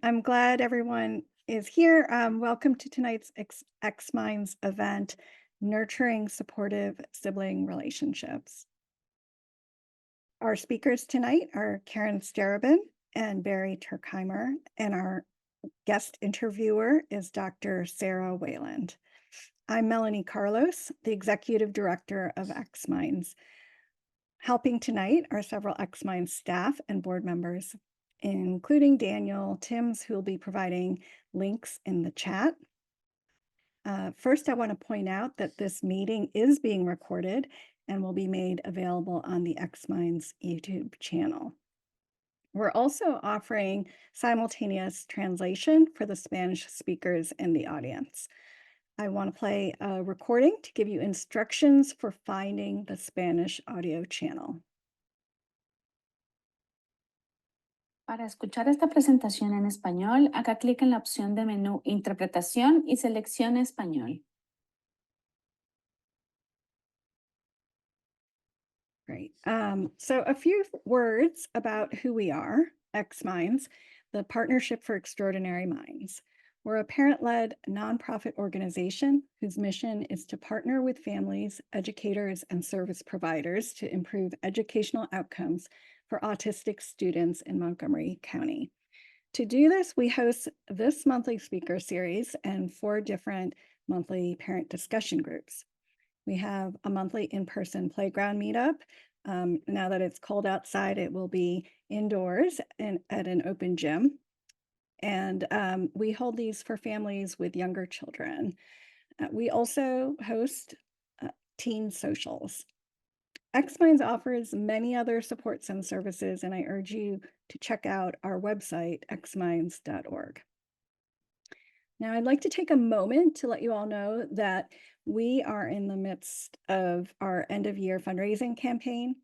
I'm glad everyone is here. Welcome to tonight's xMinds event, Nurturing Supportive Sibling Relationships. Our speakers tonight are Caron Starobin and Bari Turkheimer, and our guest interviewer is Dr. Sarah Wayland. I'm Melanie Carlos, the Executive Director of xMinds. Helping tonight are several xMinds staff and board members, including Daniel Timms, who will be providing links in the chat. First, I want to point out that this meeting is being recorded and will be made available on the xMinds YouTube channel. We're also offering simultaneous translation for the Spanish speakers in the audience. I want to play a recording to give you instructions for finding the Spanish audio channel. Para escuchar esta presentación en español, haga clic en la opción de menú Interpretación y seleccione Español. Great. So a few words about who we are, xMinds, the Partnership for Extraordinary Minds. We're a parent-led nonprofit organization whose mission is to partner with families, educators, and service providers to improve educational outcomes for autistic students in Montgomery County. To do this, we host this monthly speaker series and 4 different monthly parent discussion groups. We have a monthly in-person playground meetup. Now that it's cold outside, it will be indoors and at an open gym. And we hold these for families with younger children. We also host teen socials. xMinds offers many other supports and services, and I urge you to check out our website, xminds.org. Now, I'd like to take a moment to let you all know that we are in the midst of our end-of-year fundraising campaign.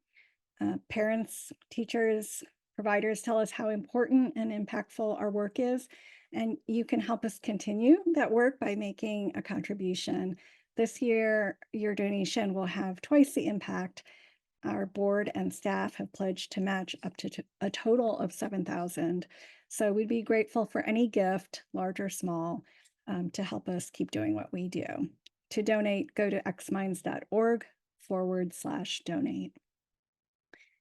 Parents, teachers, providers tell us how important and impactful our work is, and you can help us continue that work by making a contribution. This year, your donation will have twice the impact. Our board and staff have pledged to match up to a total of $7,000. So we'd be grateful for any gift, large or small, to help us keep doing what we do. To donate, go to xminds.org/donate.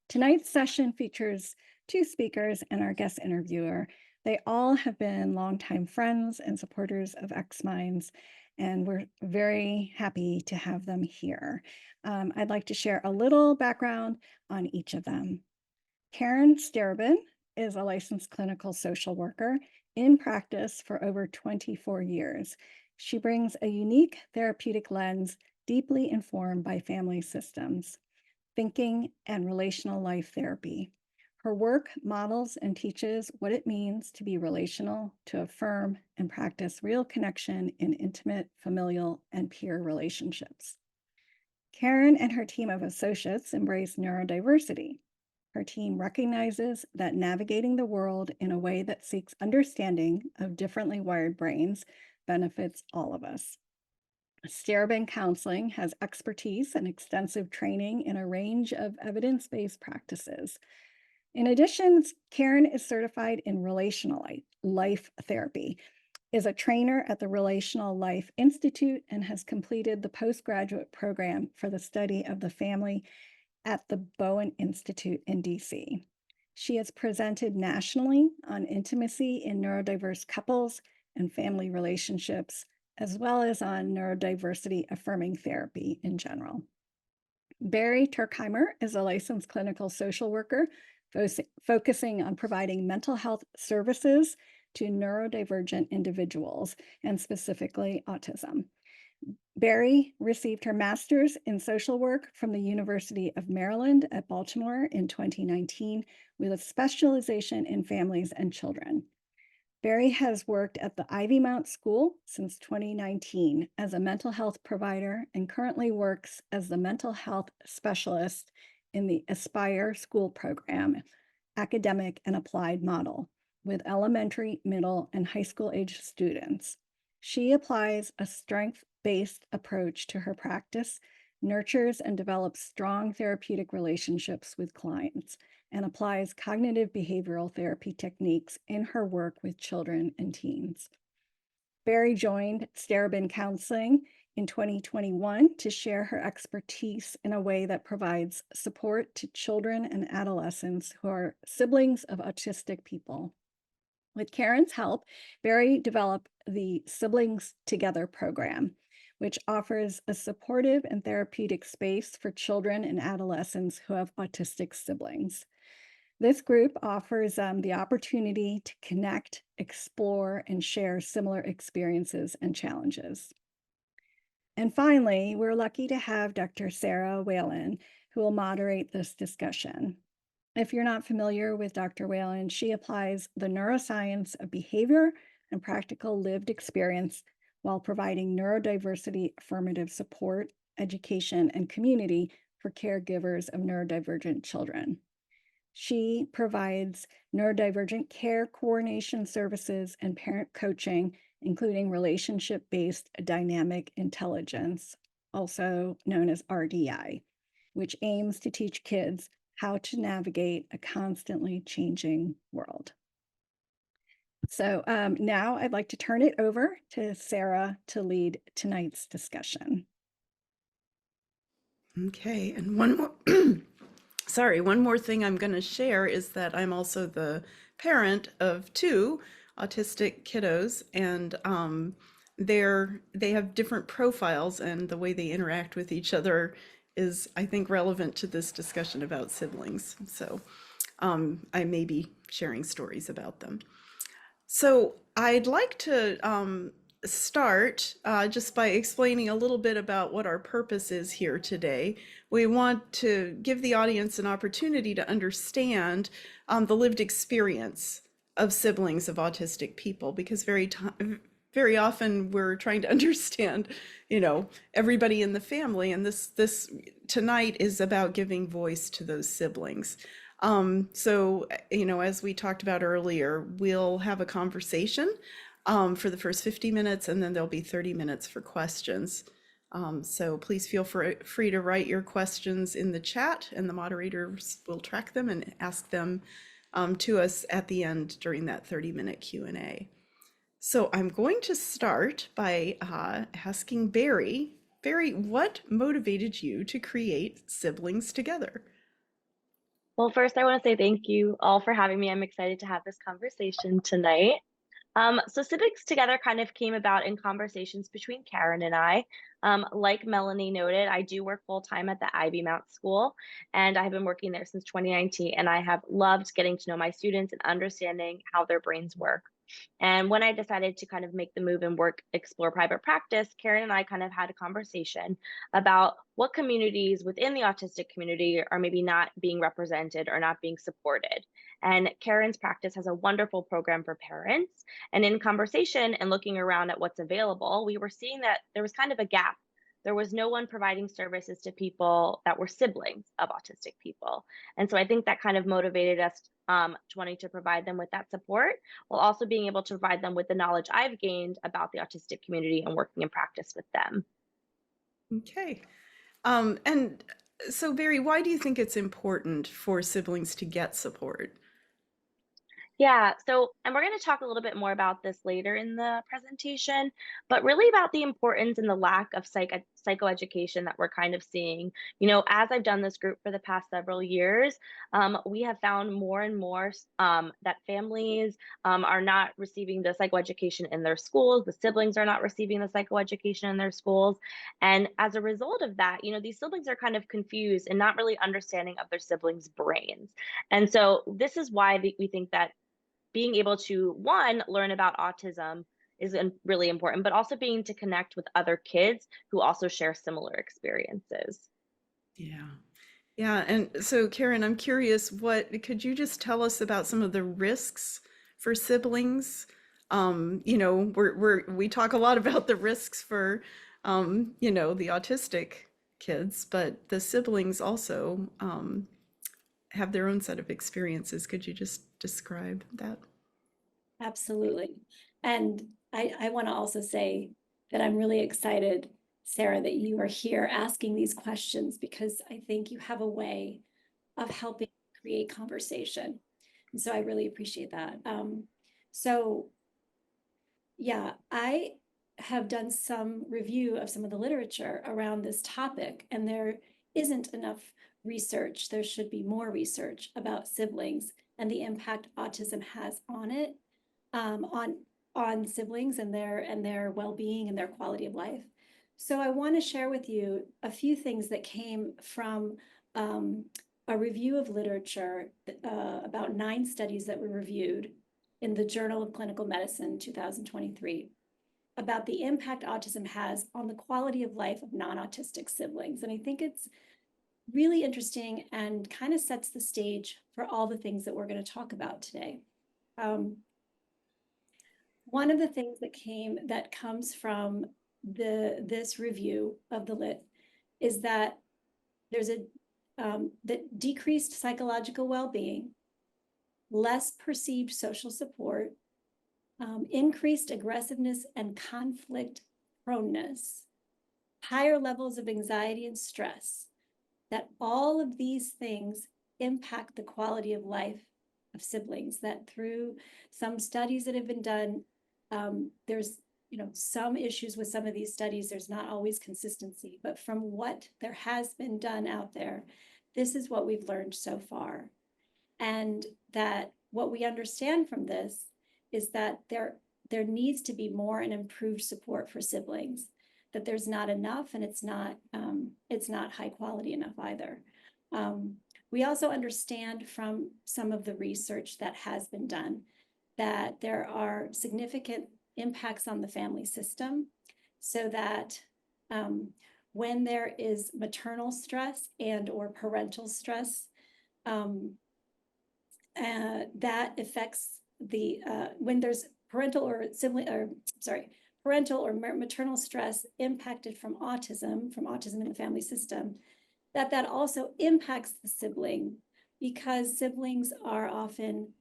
Tonight's session features 2 speakers and our guest interviewer. They all have been longtime friends and supporters of xMinds, and we're very happy to have them here. I'd like to share a little background on each of them. Caron Starobin is a licensed clinical social worker in practice for over 24 years. She brings a unique therapeutic lens deeply informed by family systems, thinking, and relational life therapy. Her work models and teaches what it means to be relational, to affirm and practice real connection in intimate, familial, and peer relationships. Caron and her team of associates embrace neurodiversity. Her team recognizes that navigating the world in a way that seeks understanding of differently wired brains benefits all of us. Starobin Counseling has expertise and extensive training in a range of evidence-based practices. In addition, Caron is certified in relational life therapy, is a trainer at the Relational Life Institute, and has completed the postgraduate program for the study of the family at the Bowen Institute in DC. She has presented nationally on intimacy in neurodiverse couples and family relationships, as well as on neurodiversity affirming therapy in general. Bari Turkheimer is a licensed clinical social worker focusing on providing mental health services to neurodivergent individuals, and specifically autism. Bari received her master's in social work from the University of Maryland at Baltimore in 2019 with a specialization in families and children. Bari has worked at the Ivy Mount School since 2019 as a mental health provider and currently works as the mental health specialist in the Aspire School Program, academic and applied model with elementary, middle, and high school age students. She applies a strength-based approach to her practice, nurtures and develops strong therapeutic relationships with clients, and applies cognitive behavioral therapy techniques in her work with children and teens. Bari joined Starobin Counseling in 2021 to share her expertise in a way that provides support to children and adolescents who are siblings of autistic people. With Caron's help, Bari developed the Siblings Together program, which offers a supportive and therapeutic space for children and adolescents who have autistic siblings. This group offers the opportunity to connect, explore, and share similar experiences and challenges. And finally, we're lucky to have Dr. Sarah Wayland, who will moderate this discussion. If you're not familiar with Dr. Wayland, she applies the neuroscience of behavior and practical lived experience while providing neurodiversity affirmative support, education, and community for caregivers of neurodivergent children. She provides neurodivergent care coordination services and parent coaching, including relationship-based dynamic intelligence, also known as RDI, which aims to teach kids how to navigate a constantly changing world. So now I'd like to turn it over to Sarah to lead tonight's discussion. Okay, and one more, one more thing I'm going to share is that I'm also the parent of two autistic kiddos, and they have different profiles, and the way they interact with each other is, I think, relevant to this discussion about siblings. So I may be sharing stories about them. So I'd like to start just by explaining a little bit about what our purpose is here today. We want to give the audience an opportunity to understand the lived experience of siblings of autistic people, because very often we're trying to understand, everybody in the family, and this tonight is about giving voice to those siblings. So, as we talked about earlier, we'll have a conversation for the first 50 minutes, and then there'll be 30 minutes for questions. So please feel free to write your questions in the chat, and the moderators will track them and ask them to us at the end during that 30-minute Q&A. So I'm going to start by asking Bari. Bari, what motivated you to create Siblings Together? Well, first, I want to say thank you all for having me. I'm excited to have this conversation tonight. So Siblings Together kind of came about in conversations between Caron and I. Like Melanie noted, I do work full-time at the Ivy Mount School, and I have been working there since 2019, and I have loved getting to know my students and understanding how their brains work. And when I decided to kind of make the move and explore private practice, Caron and I kind of had a conversation about what communities within the autistic community are maybe not being represented or not being supported. And Caron's practice has a wonderful program for parents. And in conversation and looking around at what's available, we were seeing that there was kind of a gap. There was no one providing services to people that were siblings of autistic people. And so I think that kind of motivated us to wanting to provide them with that support, while also being able to provide them with the knowledge I've gained about the autistic community and working in practice with them. Okay. And so, Bari, why do you think it's important for siblings to get support? Yeah, and we're going to talk a little bit more about this later in the presentation, but really about the importance and the lack of psychoeducation that we're kind of seeing. As I've done this group for the past several years, we have found more and more that families are not receiving the psychoeducation in their schools. The siblings are not receiving the psychoeducation in their schools. And as a result of that, these siblings are kind of confused and not really understanding of their siblings' brains. And so this is why we think that being able to, one, learn about autism is really important, but also being to connect with other kids who also share similar experiences. Yeah. Yeah. And so, Caron, I'm curious, could you just tell us about some of the risks for siblings? We talk a lot about the risks for, the autistic kids, but the siblings also have their own set of experiences. Could you just describe that? Absolutely. And I want to also say that I'm really excited, Sarah, that you are here asking these questions, because I think you have a way of helping create conversation. And so I really appreciate that. So yeah, I have done some review of some of the literature around this topic, and there isn't enough research. There should be more research about siblings and the impact autism has on it, on siblings and their well-being and their quality of life. So I want to share with you a few things that came from a review of literature, about 9 studies that were reviewed in the Journal of Clinical Medicine 2023 about the impact autism has on the quality of life of non-autistic siblings. And I think it's really interesting and kind of sets the stage for all the things that we're going to talk about today. One of the things that comes from this review of the lit is that there's that decreased psychological well-being, less perceived social support, increased aggressiveness and conflict proneness, higher levels of anxiety and stress, that all of these things impact the quality of life of siblings, that through some studies that have been done, there's some issues with some of these studies. There's not always consistency, but from what there has been done out there, this is what we've learned so far. And that what we understand from this is that there needs to be more and improved support for siblings, that there's not enough, and it's not high quality enough either. We also understand from some of the research that has been done that there are significant impacts on the family system, so that when there is maternal stress and or parental stress, that affects the when there's parental or maternal stress impacted from autism in the family system, that also impacts the sibling, because siblings are often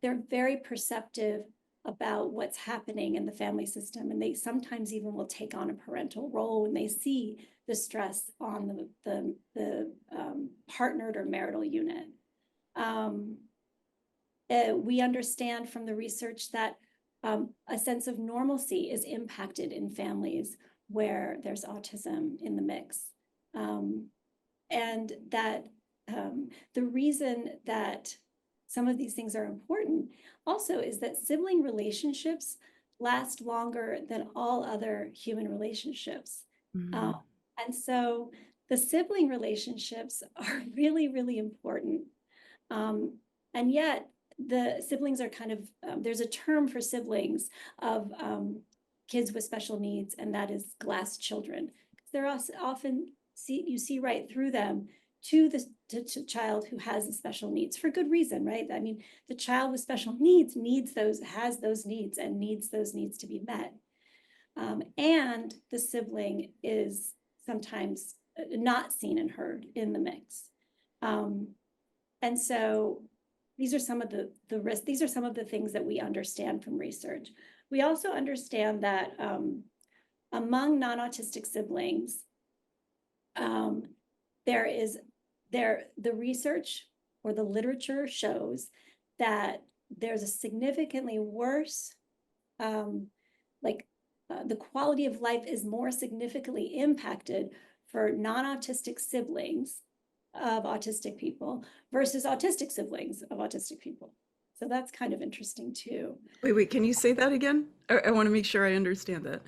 they're very perceptive about what's happening in the family system, and they sometimes even will take on a parental role when they see the stress on the partnered or marital unit. We understand from the research that a sense of normalcy is impacted in families where there's autism in the mix. And that the reason that some of these things are important also is that sibling relationships last longer than all other human relationships. Mhm. And so the sibling relationships are really, really important. And yet the siblings are kind of, there's a term for siblings of kids with special needs, and that is glass children. They're often, you see right through them to the child who has the special needs for good reason, right? I mean, the child with special needs has those needs and needs those needs to be met. And the sibling is sometimes not seen and heard in the mix. And so these are some of the risks. These are some of the things that we understand from research. We also understand that among non-autistic siblings, the research or the literature shows that there's a significantly worse, the quality of life is more significantly impacted for non-autistic siblings of autistic people versus autistic siblings of autistic people. So that's kind of interesting too. Wait, can you say that again? I want to make sure I understand that.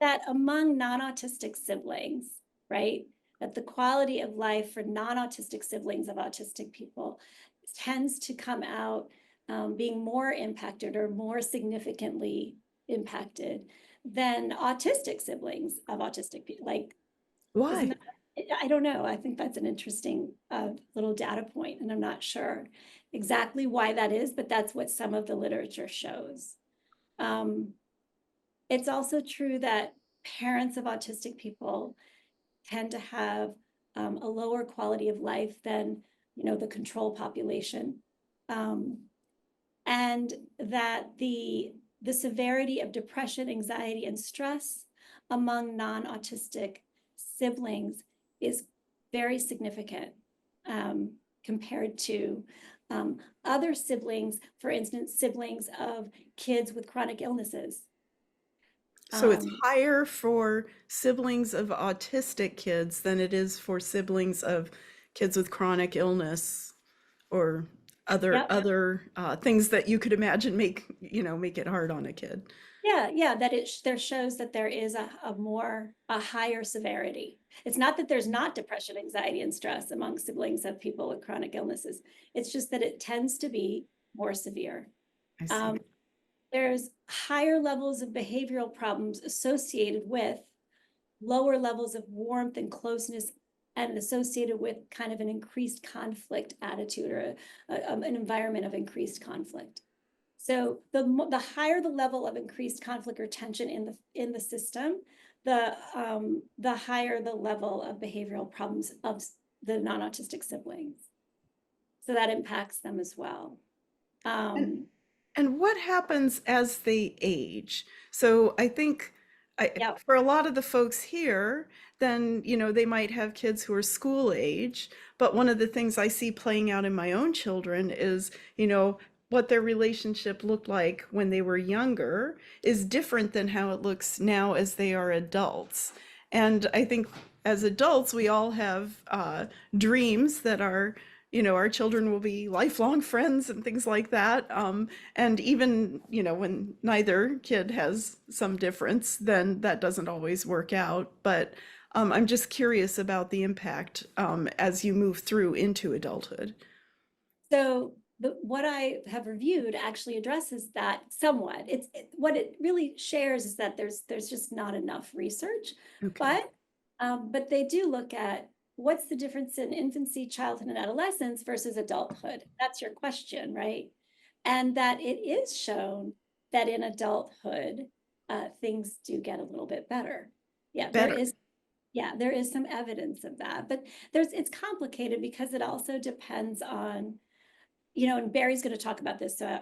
That among non-autistic siblings, right, that the quality of life for non-autistic siblings of autistic people tends to come out being more impacted or more significantly impacted than autistic siblings of autistic people. Like, Why? I don't know. I think that's an interesting little data point, and I'm not sure exactly why that is, but that's what some of the literature shows. It's also true that parents of autistic people tend to have a lower quality of life than, the control population, and that the severity of depression, anxiety, and stress among non-autistic siblings is very significant. compared to other siblings, for instance, siblings of kids with chronic illnesses. So it's Um, higher for siblings of autistic kids than it is for siblings of kids with chronic illness or Yep. other things that you could imagine make it hard on a kid. Yeah, that there shows that there is a higher severity. It's not that there's not depression, anxiety, and stress among siblings of people with chronic illnesses. It's just that it tends to be more severe. I see. There's higher levels of behavioral problems associated with lower levels of warmth and closeness, and associated with kind of an increased conflict attitude, or an environment of increased conflict. So the higher the level of increased conflict or tension in the system, the higher the level of behavioral problems of the non-autistic siblings. So that impacts them as well. And what happens as they age? So I think Yep. for a lot of the folks here, then, they might have kids who are school age. But one of the things I see playing out in my own children is, what their relationship looked like when they were younger is different than how it looks now as they are adults. And I think as adults, we all have dreams that are, our children will be lifelong friends and things like that. And even, when neither kid has some difference, then that doesn't always work out. But I'm just curious about the impact as you move through into adulthood. So what I have reviewed actually addresses that somewhat. What it really shares is that there's just not enough research, Okay. but they do look at what's the difference in infancy, childhood, and adolescence versus adulthood. That's your question, right? And that it is shown that in adulthood, things do get a little bit better. Yeah, Better. there is some evidence of that, but it's complicated because it also depends on, and Bari's going to talk about this, so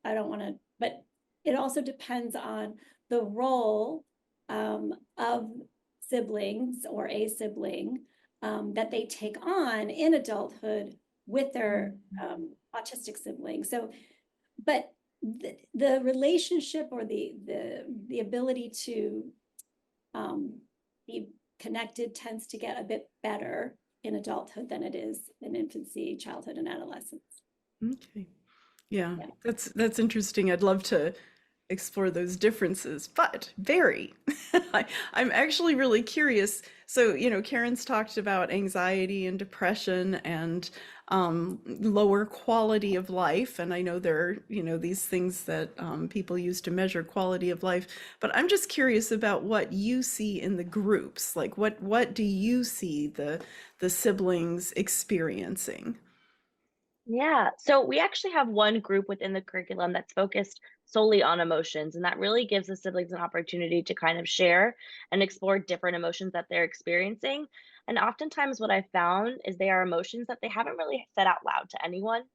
I don't want to, but it also depends on the role of siblings or a sibling that they take on in adulthood with their autistic sibling. So, but the relationship or the ability to be connected tends to get a bit better in adulthood than it is in infancy, childhood, and adolescence. Okay. Yeah, Yeah. that's interesting. I'd love to explore those differences, but Barry, I'm actually really curious. So, Karen's talked about anxiety and depression and lower quality of life. And I know there are, these things that people use to measure quality of life, but I'm just curious about what you see in the groups. Like what do you see the siblings experiencing? Yeah, so we actually have one group within the curriculum that's focused solely on emotions, and that really gives the siblings an opportunity to kind of share and explore different emotions that they're experiencing. And oftentimes, what I found is they are emotions that they haven't really said out loud to anyone.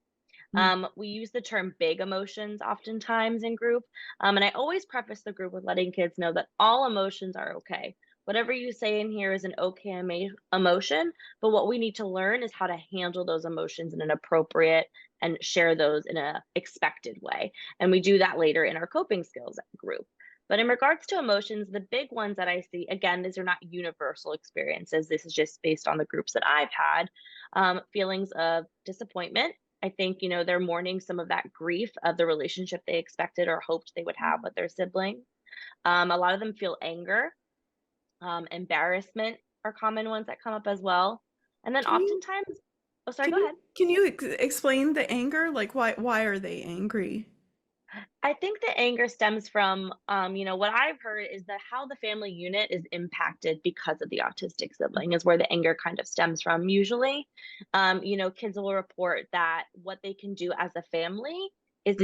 We use the term big emotions oftentimes in group. And I always preface the group with letting kids know that all emotions are okay. Whatever you say in here is an okay emotion, but what we need to learn is how to handle those emotions in an appropriate and share those in a expected way. And we do that later in our coping skills group. But in regards to emotions, the big ones that I see, again, these are not universal experiences. This is just based on the groups that I've had. Feelings of disappointment. I think, they're mourning some of that grief of the relationship they expected or hoped they would have with their sibling. A lot of them feel anger, embarrassment are common ones that come up as well. And then Can you oftentimes, oh, sorry, can go you ahead. can you explain the anger? Like why are they angry? I think the anger stems from, what I've heard is that how the family unit is impacted because of the autistic sibling is where the anger kind of stems from. Usually, kids will report that what they can do as a family is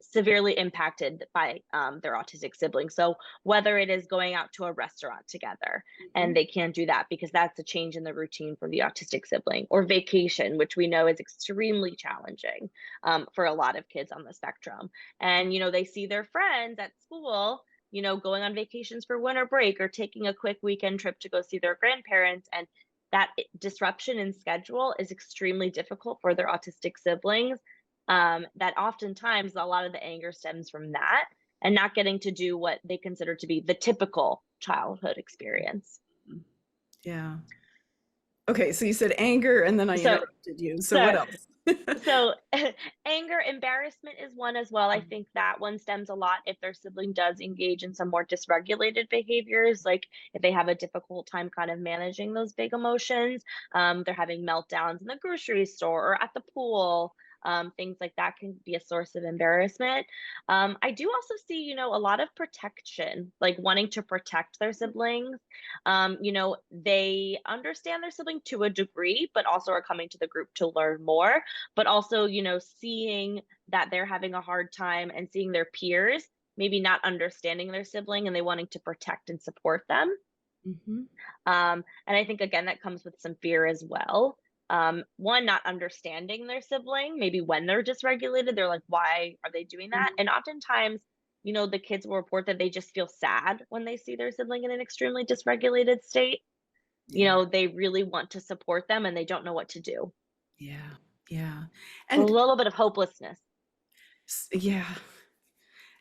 severely impacted by their autistic sibling. So whether it is going out to a restaurant together and they can't do that because that's a change in the routine for the autistic sibling, or vacation, which we know is extremely challenging for a lot of kids on the spectrum. And they see their friends at school, going on vacations for winter break or taking a quick weekend trip to go see their grandparents, and disruption in schedule is extremely difficult for their autistic siblings. That oftentimes a lot of the anger stems from that and not getting to do what they consider to be the typical childhood experience. Yeah. Okay, so you said anger and then I So, interrupted you. So so what else? So anger, embarrassment is one as well. I think that one stems a lot if their sibling does engage in some more dysregulated behaviors, like if they have a difficult time kind of managing those big emotions, they're having meltdowns in the grocery store or at the pool. Things like that can be a source of embarrassment. I do also see, a lot of protection, like wanting to protect their siblings. They understand their sibling to a degree, but also are coming to the group to learn more, but also, seeing that they're having a hard time and seeing their peers maybe not understanding their sibling and they wanting to protect and support them. Mhm. And I think, again, that comes with some fear as well. One, not understanding their sibling, maybe when they're dysregulated, they're like, why are they doing that? And oftentimes, the kids will report that they just feel sad when they see their sibling in an extremely dysregulated state. Yeah. They really want to support them and they don't know what to do. Yeah. Yeah. So a And little bit of hopelessness. yeah.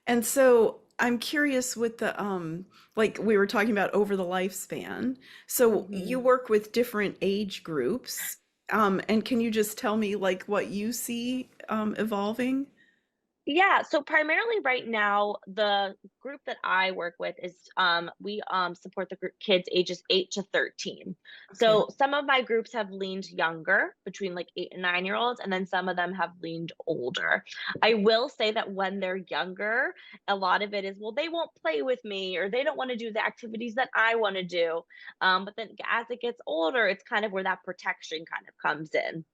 And so I'm curious with the like we were talking about over the lifespan. So you Mhm. work with different age groups. And can you just tell me like what you see evolving? Yeah, so primarily right now, the group that I work with is we support the group kids ages 8 to 13. Okay. So some of my groups have leaned younger, between like 8 and 9-year-olds, and then some of them have leaned older. I will say that when they're younger, a lot of it is, well, they won't play with me or they don't want to do the activities that I want to do. But then as it gets older, it's kind of where that protection kind of comes in,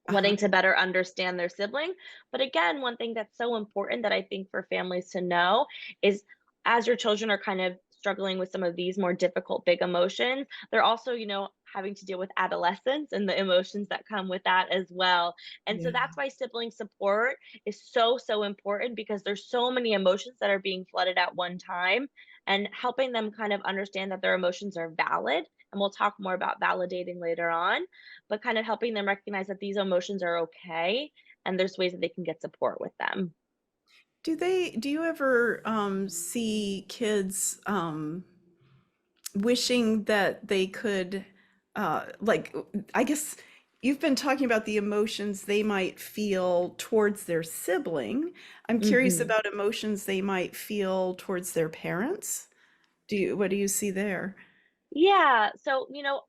Uh-huh. wanting to better understand their sibling. But again, one thing that's so important that I think for families to know is, as your children are kind of struggling with some of these more difficult big emotions, they're also, having to deal with adolescence and the emotions that come with that as well. And so Yeah. that's why sibling support is so, so important, because there's so many emotions that are being flooded at one time, and helping them kind of understand that their emotions are valid. And we'll talk more about validating later on, but kind of helping them recognize that these emotions are okay and there's ways that they can get support with them. Do you ever see kids wishing that they could like I guess you've been talking about the emotions they might feel towards their sibling. I'm curious Mhm. about emotions they might feel towards their parents. What do you see there? Yeah. So,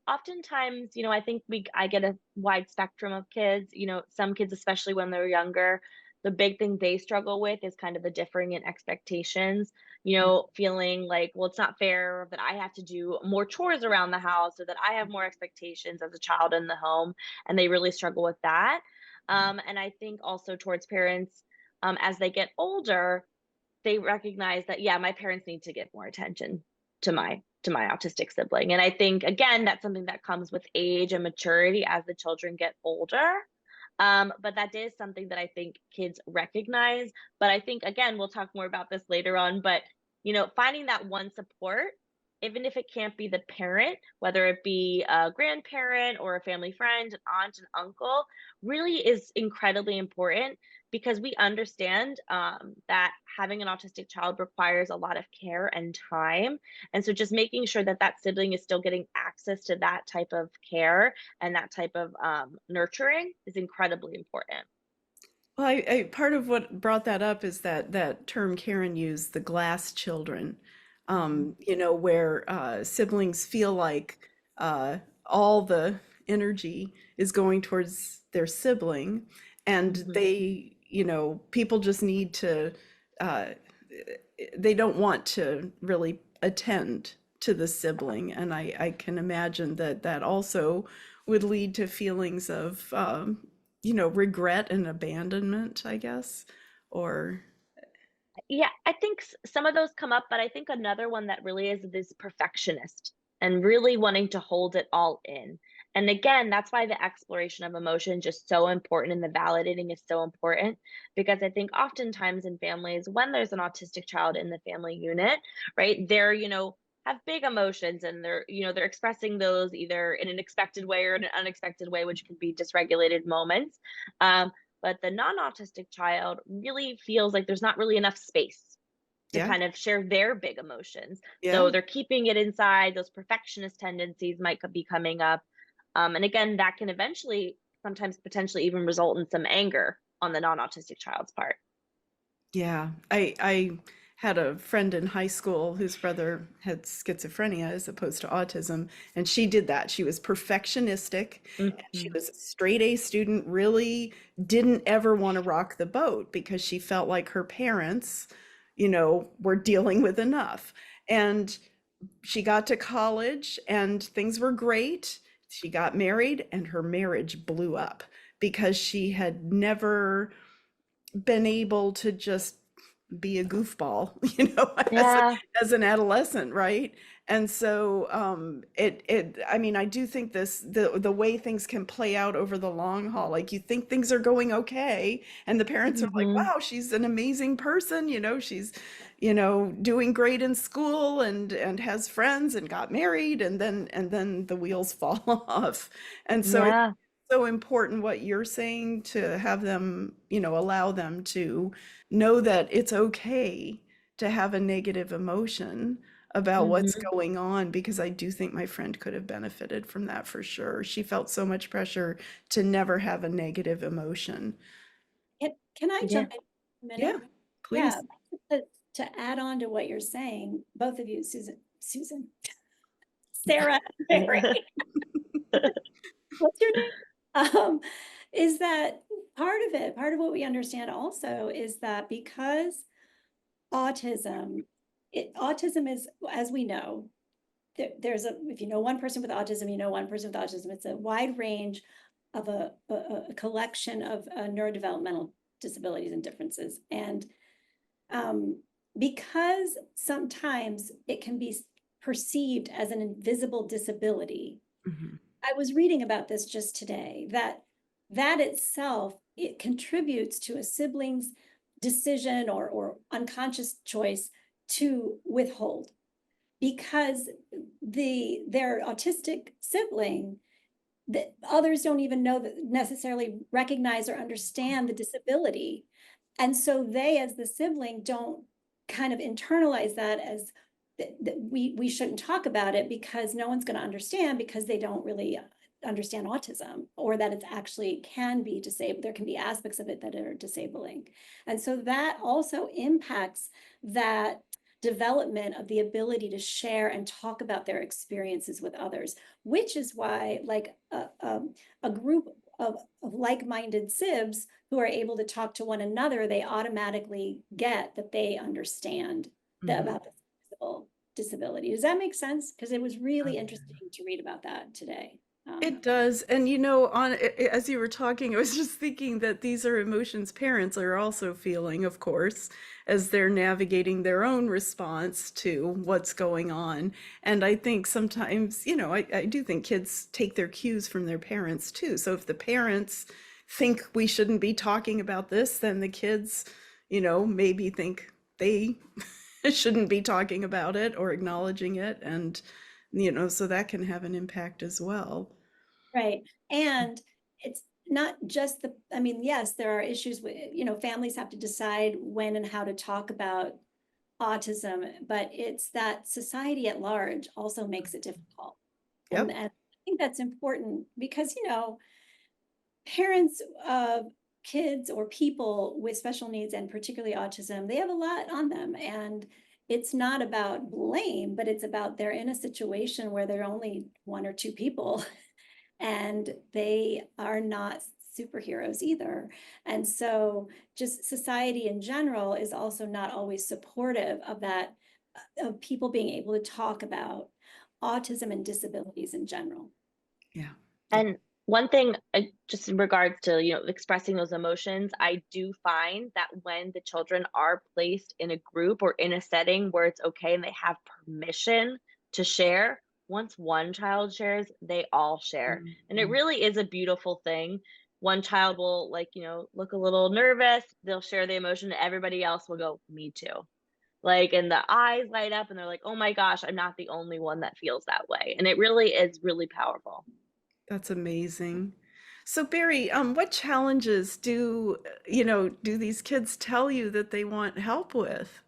oftentimes, I think I get a wide spectrum of kids. Some kids, especially when they're younger, the big thing they struggle with is kind of the differing in expectations, feeling like, well, it's not fair that I have to do more chores around the house or that I have more expectations as a child in the home. And they really struggle with that. And I think also towards parents, as they get older, they recognize that, yeah, my parents need to give more attention to my autistic sibling. And I think, again, that's something that comes with age and maturity as the children get older. But that is something that I think kids recognize. But I think, again, we'll talk more about this later on, but finding that one support, even if it can't be the parent, whether it be a grandparent or a family friend, an aunt, an uncle, really is incredibly important, because we understand that having an autistic child requires a lot of care and time. And so just making sure that that sibling is still getting access to that type of care and that type of nurturing is incredibly important. Well, part of what brought that up is that term Karen used, the glass children, where siblings feel like all the energy is going towards their sibling, and Hmm. people just need to, uh, they don't want to really attend to the sibling, and I can imagine that also would lead to feelings of regret and abandonment, I guess. Or, Yeah, I think some of those come up, but I think another one that really is this perfectionist and really wanting to hold it all in. And again, that's why the exploration of emotion is just so important, and the validating is so important, because I think oftentimes in families, when there's an autistic child in the family unit, right, they're, have big emotions, and they're expressing those either in an expected way or in an unexpected way, which can be dysregulated moments. Um, but the non-autistic child really feels like there's not really enough space to Yeah. kind of share their big emotions. Yeah. So they're keeping it inside. Those perfectionist tendencies might be coming up. And again, that can eventually sometimes potentially even result in some anger on the non-autistic child's part. Yeah, I had a friend in high school whose brother had schizophrenia as opposed to autism, and she did that. She was perfectionistic, and she Mhm. was a straight A student, really didn't ever want to rock the boat because she felt like her parents, were dealing with enough. And she got to college and things were great. She got married and her marriage blew up because she had never been able to just be a goofball, as Yeah. as an adolescent, right? And so I mean, I do think the way things can play out over the long haul, like you think things are going okay, and the parents are like, Hmm. wow, she's an amazing person, she's, doing great in school and has friends and got married, and then the wheels fall off. And so I Yeah. so important what you're saying, to have them, allow them to know that it's okay to have a negative emotion about what's Hmm. going on, because I do think my friend could have benefited from that for sure. She felt so much pressure to never have a negative emotion. Can I Yeah. jump in a Yeah, minute? Yeah, please. to, to add on to what you're saying, both of you, Susan, Sarah, Mary, what's your name? Is that part of what we understand also is that because autism is, as we know, if you know one person with autism, you know one person with autism. It's a wide range of a collection of neurodevelopmental disabilities and differences. And because sometimes it can be perceived as an invisible disability, Mhm. I was reading about this just today, that itself, it contributes to a sibling's decision or unconscious choice to withhold, because their autistic sibling, that others don't even know that necessarily recognize or understand the disability. And so they, as the sibling, don't kind of internalize that as that we shouldn't talk about it because no one's going to understand, because they don't really understand autism, or that it's actually can be disabled. There can be aspects of it that are disabling. And so that also impacts that development of the ability to share and talk about their experiences with others, which is why, like a group of like-minded sibs who are able to talk to one another, they automatically get that they understand Mhm. about the physical disability. Does that make sense? Because it was Oh, really yeah. interesting to read about that today. It does. And as you were talking, I was just thinking that these are emotions parents are also feeling, of course, as they're navigating their own response to what's going on. And I think sometimes, I do think kids take their cues from their parents too. So if the parents think we shouldn't be talking about this, then the kids, maybe think they shouldn't be talking about it or acknowledging it. And, so that can have an impact as well. Right. And it's not just I mean, yes, there are issues with, families have to decide when and how to talk about autism, but it's that society at large also makes it difficult. And, Yep. and I think that's important because, parents of kids or people with special needs, and particularly autism, they have a lot on them. And it's not about blame, but it's about they're in a situation where there are only one or two people and they are not superheroes either. And so just society in general is also not always supportive of that, of people being able to talk about autism and disabilities in general. Yeah. Yeah. And one thing, just in regards to, expressing those emotions, I do find that when the children are placed in a group or in a setting where it's okay and they have permission to share, once one child shares, they all share. And it Mhm. really is a beautiful thing. One child will, look a little nervous, they'll share the emotion, and everybody else will go, me too. Like, and the eyes light up and they're like, oh my gosh, I'm not the only one that feels that way. And it really is really powerful. That's amazing. So Barry, what challenges do these kids tell you that they want help with?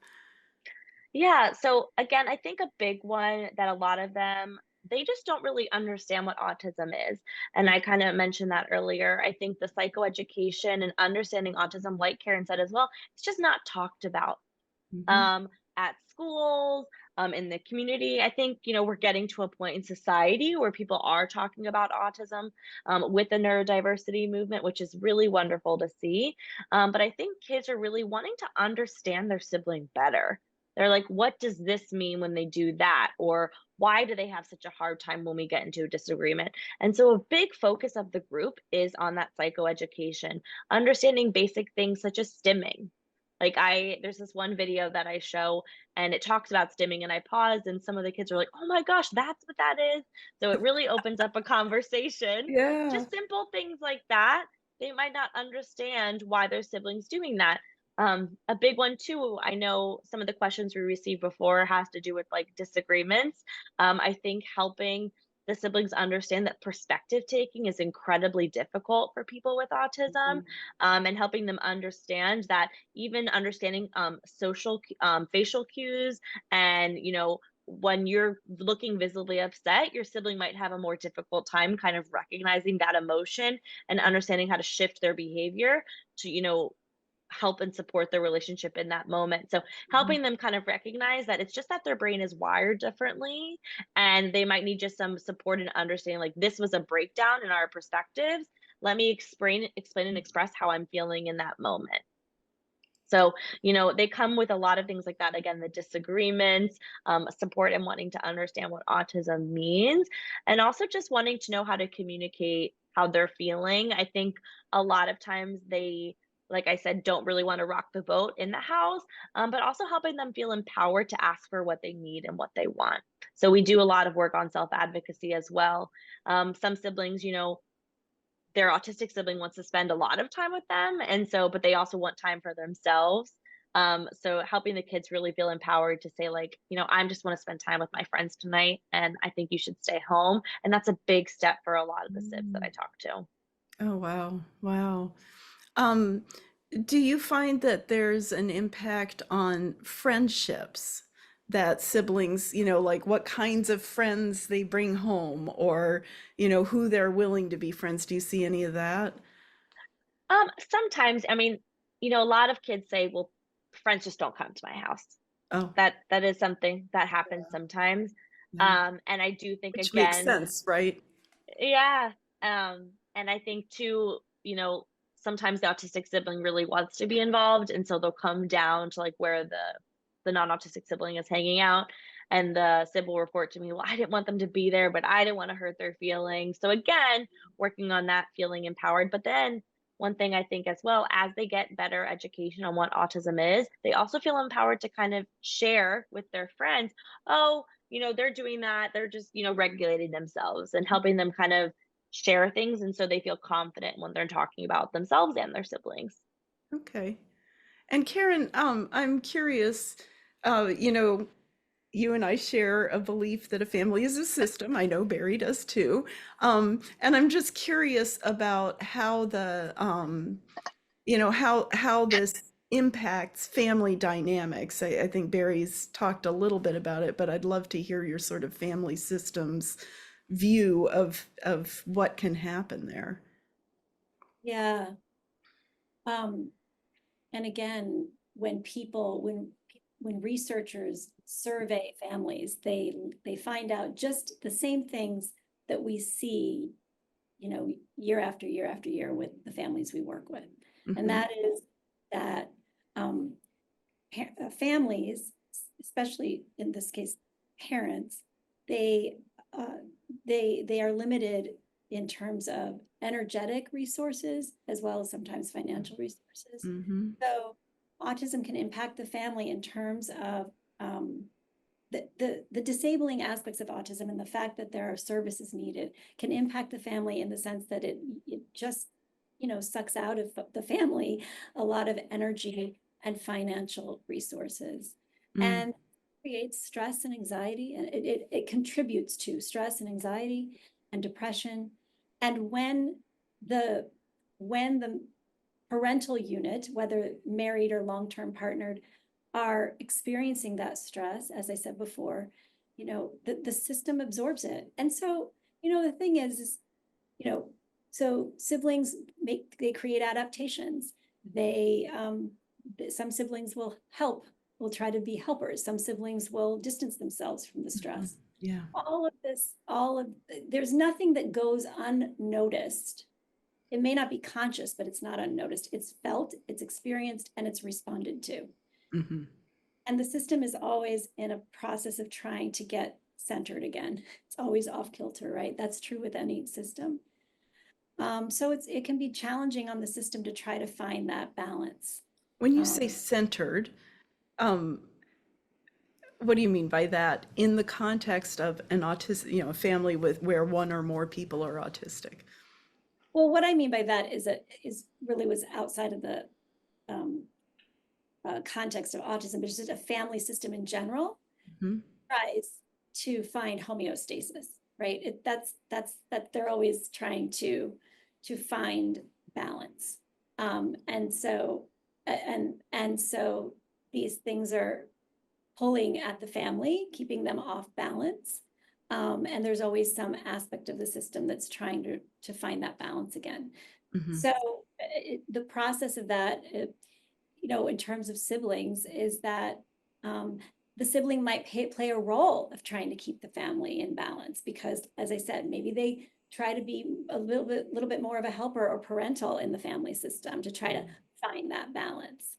Yeah, so again, I think a big one that a lot of them they just don't really understand what autism is. And I kind of mentioned that earlier. I think the psychoeducation and understanding autism, like Karen said as well, it's just not talked about Mhm. um, at schools, in the community. I think, we're getting to a point in society where people are talking about autism with the neurodiversity movement, which is really wonderful to see. But I think kids are really wanting to understand their sibling better. They're like, what does this mean when they do that? Or why do they have such a hard time when we get into a disagreement? And so, a big focus of the group is on that psychoeducation, understanding basic things such as stimming. Like there's this one video that I show and it talks about stimming and I paused and some of the kids are like, "Oh my gosh, that's what that is." So it really opens up a conversation. Yeah. Just simple things like that. They might not understand why their siblings doing that. A big one too, I know some of the questions we received before has to do with like disagreements. I think helping the siblings understand that perspective taking is incredibly difficult for people with autism, Mhm. and helping them understand that even understanding facial cues and when you're looking visibly upset, your sibling might have a more difficult time kind of recognizing that emotion and understanding how to shift their behavior to help and support their relationship in that moment. So Mhm. helping them kind of recognize that it's just that their brain is wired differently and they might need just some support and understanding like this was a breakdown in our perspectives. Let me explain and express how I'm feeling in that moment. So, they come with a lot of things like that. Again, the disagreements, support and wanting to understand what autism means, and also just wanting to know how to communicate how they're feeling. I think a lot of times they, like I said, don't really want to rock the boat in the house, but also helping them feel empowered to ask for what they need and what they want. So, we do a lot of work on self advocacy as well. Some siblings, their autistic sibling wants to spend a lot of time with them and so but they also want time for themselves. So helping the kids really feel empowered to say like, I just want to spend time with my friends tonight and I think you should stay home. And that's a big step for a lot of the sibs that I Mm. talk to. Oh, wow. Wow. Um, do you find that there's an impact on friendships that siblings, like what kinds of friends they bring home or, who they're willing to be friends? Do you see any of that? Sometimes, I mean, a lot of kids say, well, friends just don't come to my house. Oh, That is something that happens sometimes. yeah. And I do think Which makes again, sense, right? yeah. And I think too, sometimes the autistic sibling really wants to be involved, and so they'll come down to like where the non-autistic sibling is hanging out, and the sib will report to me, well, I didn't want them to be there, but I didn't want to hurt their feelings. So again, working on that feeling empowered. But then one thing I think as well, as they get better education on what autism is, they also feel empowered to kind of share with their friends, oh, they're doing that. They're just, regulating themselves and helping them kind of share things. And so they feel confident when they're talking about themselves and their siblings. Okay. And Karen, I'm curious, you know, you and I share a belief that a family is a system. I know Barry does too. And I'm just curious about how how this impacts family dynamics. I think Barry's talked a little bit about it, but I'd love to hear your sort of family systems view of what can happen there. Yeah. Um, and again, when researchers survey families, they find out just the same things that we see, year after year after year with the families we work with. And Mhm. that is that um, families, especially in this case, parents, they uh, they are limited in terms of energetic resources as well as sometimes financial resources. Mhm. So autism can impact the family in terms of the disabling aspects of autism and the fact that there are services needed can impact the family in the sense that it just sucks out of the family a lot of energy and financial resources. Mm. and creates stress and anxiety, and it contributes to stress and anxiety and depression. And when the parental unit, whether married or long-term partnered, are experiencing that stress, as I said before, the system absorbs it. And so, the thing is, so siblings they create adaptations. Some siblings will try to be helpers. Some siblings will distance themselves from the stress. Yeah. There's nothing that goes unnoticed. It may not be conscious, but it's not unnoticed. It's felt, it's experienced, and it's responded to. Mm-hmm. And the system is always in a process of trying to get centered again. It's always off kilter, right? That's true with any system. So it can be challenging on the system to try to find that balance. When you say centered, what do you mean by that in the context of an autistic, a family where one or more people are autistic? Well, what I mean by that is really was outside of the context of autism, but just a family system in general tries to find homeostasis, right? That's they're always trying to find balance, and so these things are pulling at the family, keeping them off balance. And there's always some aspect of the system that's trying to find that balance again. Mm-hmm. So the process of that, in terms of siblings, is that the sibling might play a role of trying to keep the family in balance because, as I said, maybe they try to be a little bit more of a helper or parental in the family system to try to find that balance.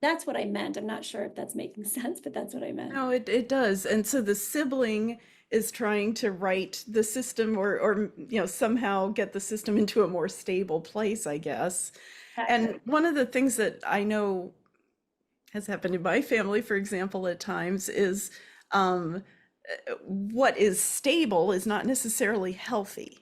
That's what I meant. I'm not sure if that's making sense, but that's what I meant. No, it does. And so the sibling is trying to right the system or somehow get the system into a more stable place, I guess. Exactly. And one of the things that I know has happened in my family, for example, at times is what is stable is not necessarily healthy.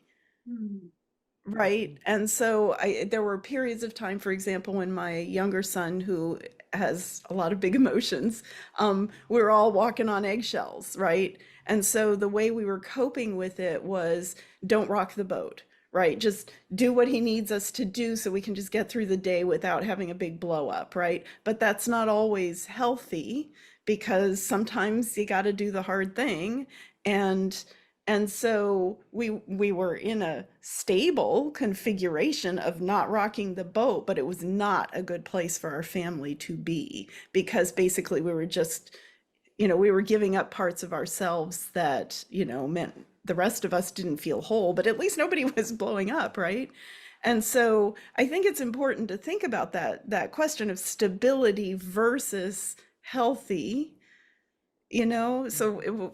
Right. And so there were periods of time, for example, when my younger son, who has a lot of big emotions, we were all walking on eggshells, right? And so the way we were coping with it was don't rock the boat, right? Just do what he needs us to do so we can just get through the day without having a big blow up, right? But that's not always healthy because sometimes you got to do the hard thing. And so we were in a stable configuration of not rocking the boat, but it was not a good place for our family to be because basically we were just, we were giving up parts of ourselves that, meant the rest of us didn't feel whole, but at least nobody was blowing up, right? And so I think it's important to think about that question of stability versus healthy, so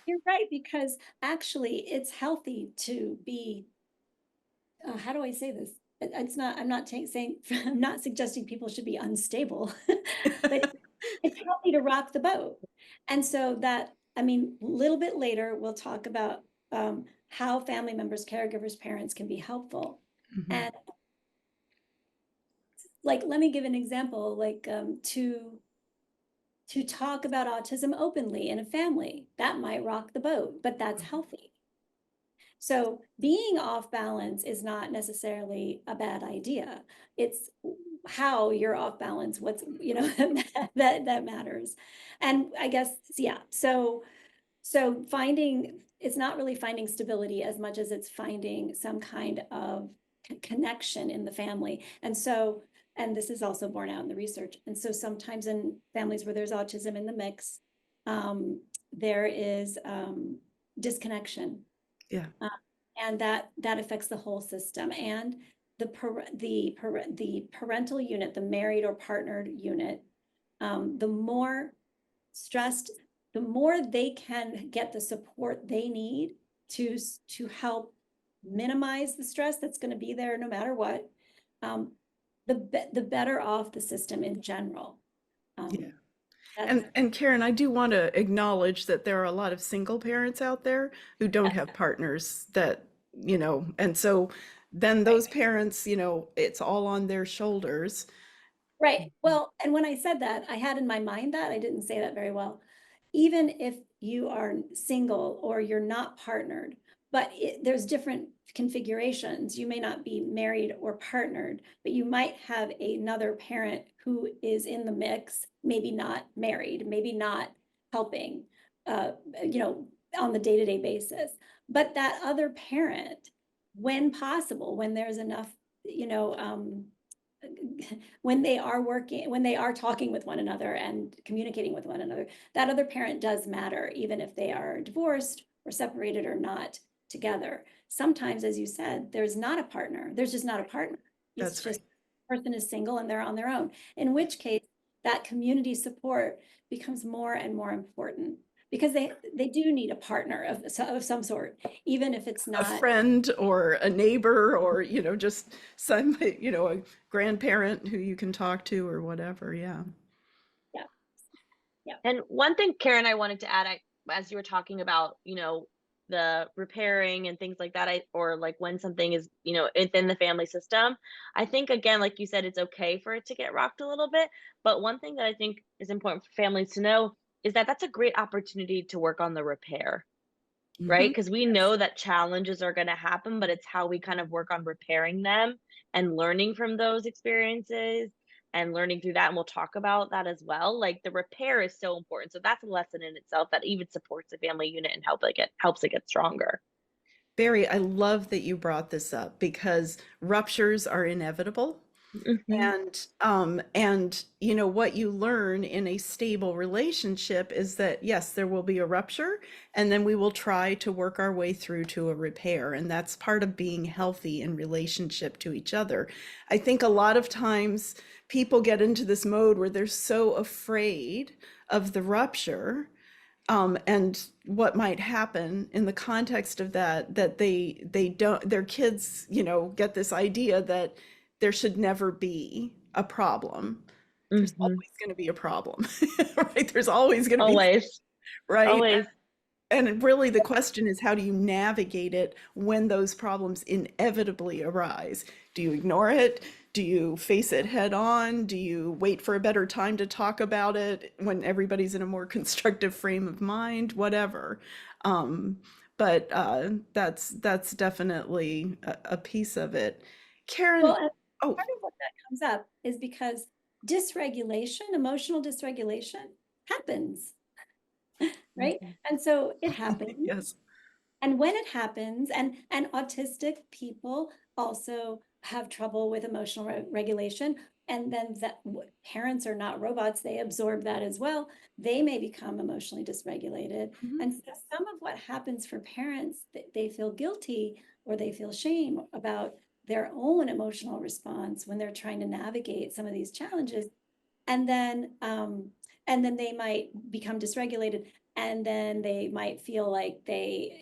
You're right, because actually it's healthy to be, how do I say this? I'm not saying, I'm not suggesting people should be unstable, but it's healthy to rock the boat. And so a little bit later, we'll talk about how family members, caregivers, parents can be helpful. And let me give an example, to talk about autism openly in a family, that might rock the boat, but that's healthy. So being off balance is not necessarily a bad idea. It's how you're off balance, what's, that matters. And I guess, yeah, so it's not really finding stability as much as it's finding some kind of connection in the family. And this is also borne out in the research. And so sometimes in families where there's autism in the mix, there is disconnection. Yeah. And that affects the whole system. And the parental unit, the married or partnered unit, the more stressed, the more they can get the support they need to help minimize the stress that's going to be there no matter what, the better off the system in general. Yeah. And Caron, I do want to acknowledge that there are a lot of single parents out there who don't have partners that, and so then those parents, it's all on their shoulders. Right. Well, and when I said that, I had in my mind that I didn't say that very well. Even if you are single or you're not partnered, but there's different configurations. You may not be married or partnered, but you might have another parent who is in the mix, maybe not married, maybe not helping, uh, you know, on the day-to-day basis. But that other parent, when possible, when there's enough, you know, when they are working, when they are talking with one another and communicating with one another, that other parent does matter, even if they are divorced or separated or not together. Sometimes, as you said, there's not a partner. There's just not a partner. It's That's just right. person is single and they're on their own. In which case, that community support becomes more and more important because they do need a partner of some sort, even if it's A not. friend or a neighbor or, just some, a grandparent who you can talk to or whatever. Yeah. Yeah, yeah. And one thing, Karen, I wanted to add, as you were talking about, the repairing and things like that, or like when something is, within the family system, I think again, like you said, it's okay for it to get rocked a little bit. But one thing that I think is important for families to know is that that's a great opportunity to work on the repair, right? Hmm. Because we know that challenges are going to happen, but it's how we kind of work on repairing them and learning from those experiences and learning through that. And we'll talk about that as well. Like the repair is so important. So that's a lesson in itself that even supports the family unit and helps it get stronger. Barry, I love that you brought this up because ruptures are inevitable. Hmm. And what you learn in a stable relationship is that yes, there will be a rupture, and then we will try to work our way through to a repair, and that's part of being healthy in relationship to each other. I think a lot of times people get into this mode where they're so afraid of the rupture, and what might happen in the context of that they don't, their kids, get this idea that there should never be a problem. There's Hmm. always going to be a problem, right? There's always going to be, Always, right? always. And really the question is, how do you navigate it when those problems inevitably arise? Do you ignore it? Do you face it head on? Do you wait for a better time to talk about it when everybody's in a more constructive frame of mind? Whatever. Um, but that's definitely a piece of it. Well, Karen, and oh, part of what that comes up is because dysregulation, emotional dysregulation happens, right? Mhm. And so it happens. yes. And when it happens, and autistic people also have trouble with emotional regulation, and then that parents are not robots, they absorb that as well. They may become emotionally dysregulated. Mhm. And so some of what happens for parents, they feel guilty or they feel shame about their own emotional response when they're trying to navigate some of these challenges. And then they might become dysregulated, and then they might feel like they're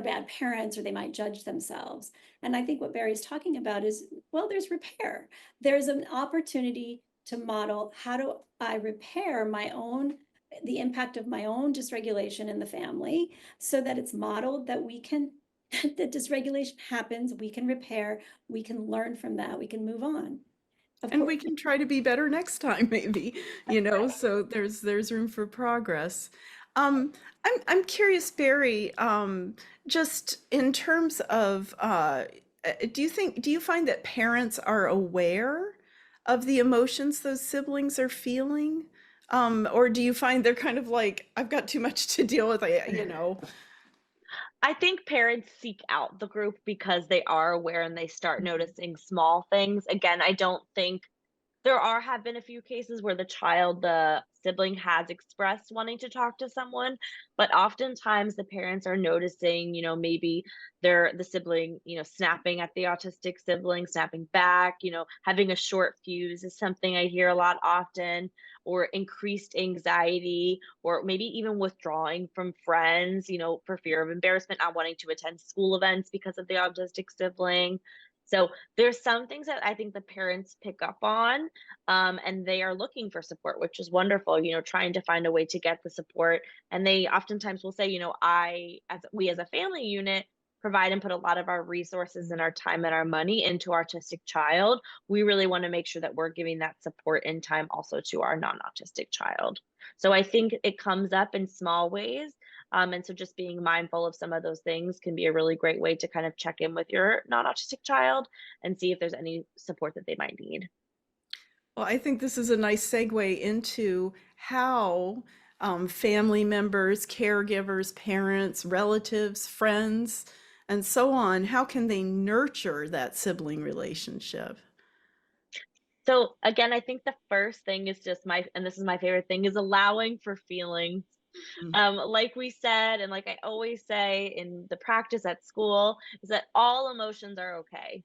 bad parents, or they might judge themselves. And I think what Barry's talking about is, well, there's repair. There's an opportunity to model, how do I repair the impact of my own dysregulation in the family, so that it's modeled that we can that dysregulation happens, we can repair, we can learn from that, we can move on. Of And course. we can try to be better next time, maybe, so there's room for progress. I'm curious, Barry, just in terms of, do you find that parents are aware of the emotions those siblings are feeling? Or do you find they're kind of like, I've got too much to deal with, I think parents seek out the group because they are aware and they start noticing small things. Again, I don't think have been a few cases where the sibling has expressed wanting to talk to someone, but oftentimes the parents are noticing, maybe the sibling, snapping at the autistic sibling, snapping back, having a short fuse is something I hear a lot often, or increased anxiety, or maybe even withdrawing from friends, for fear of embarrassment, not wanting to attend school events because of the autistic sibling. So there's some things that I think the parents pick up on, and they are looking for support, which is wonderful, trying to find a way to get the support. And they oftentimes will say, we as a family unit, provide and put a lot of our resources and our time and our money into our autistic child, we really want to make sure that we're giving that support and time also to our non-autistic child. So I think it comes up in small ways. And so just being mindful of some of those things can be a really great way to kind of check in with your non-autistic child and see if there's any support that they might need. Well, I think this is a nice segue into how family members, caregivers, parents, relatives, friends, and so on, how can they nurture that sibling relationship? So again, I think the first thing is just and this is my favorite thing, is allowing for feelings. Mm. Like we said, and like I always say in the practice at school, is that all emotions are okay.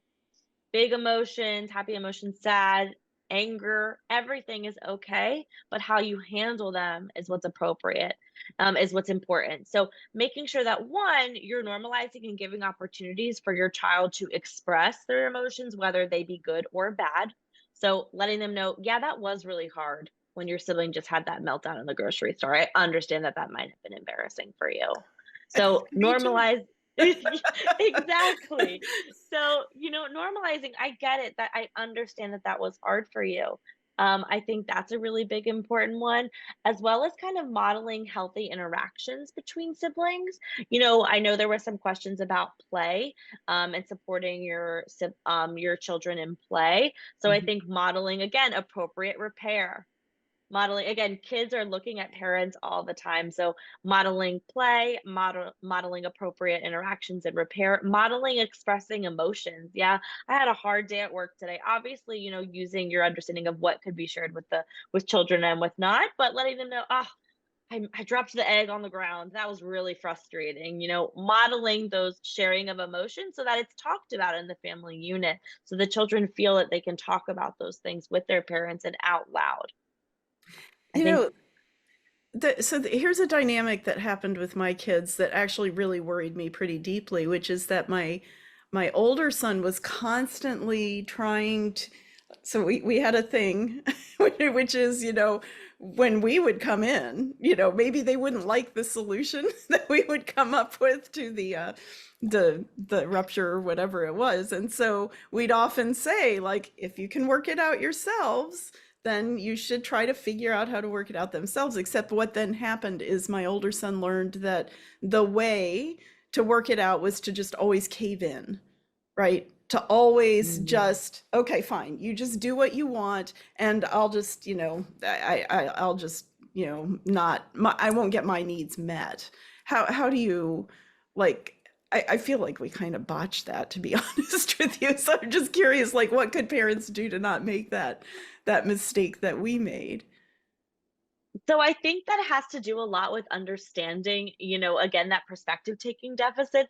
Big emotions, happy emotions, sad, anger, everything is okay, but how you handle them is what's appropriate, is what's important. So making sure that one, you're normalizing and giving opportunities for your child to express their emotions, whether they be good or bad. So letting them know, yeah, that was really hard when your sibling just had that meltdown in the grocery store. I understand that that might have been embarrassing for you. So Me too. normalize. Exactly. So, normalizing, I get it, that I understand that that was hard for you. I think that's a really big important one, as well as kind of modeling healthy interactions between siblings. I know there were some questions about play, and supporting your children in play. So I Mhm. think modeling, again, appropriate repair. Modeling, again, kids are looking at parents all the time. So modeling play, modeling appropriate interactions and repair, modeling expressing emotions. Yeah, I had a hard day at work today. Obviously, using your understanding of what could be shared with children and with not, but letting them know, I dropped the egg on the ground. That was really frustrating. Modeling those sharing of emotions so that it's talked about in the family unit, so the children feel that they can talk about those things with their parents and out loud. I You think. know, here's a dynamic that happened with my kids that actually really worried me pretty deeply, which is that my older son was constantly trying to, so we had a thing, which is, when we would come in, maybe they wouldn't like the solution that we would come up with to the rupture or whatever it was. And so we'd often say, like, if you can work it out yourselves, then you should try to figure out how to work it out themselves. Except what then happened is my older son learned that the way to work it out was to just always cave in, right? To always just, okay, fine, you just do what you want, and I'll just, I'll just, I won't get my needs met. How do you, like, I feel like we kind of botched that, to be honest with you. So I'm just curious, like, what could parents do to not make that mistake that we made? So I think that has to do a lot with understanding, again, that perspective taking deficit.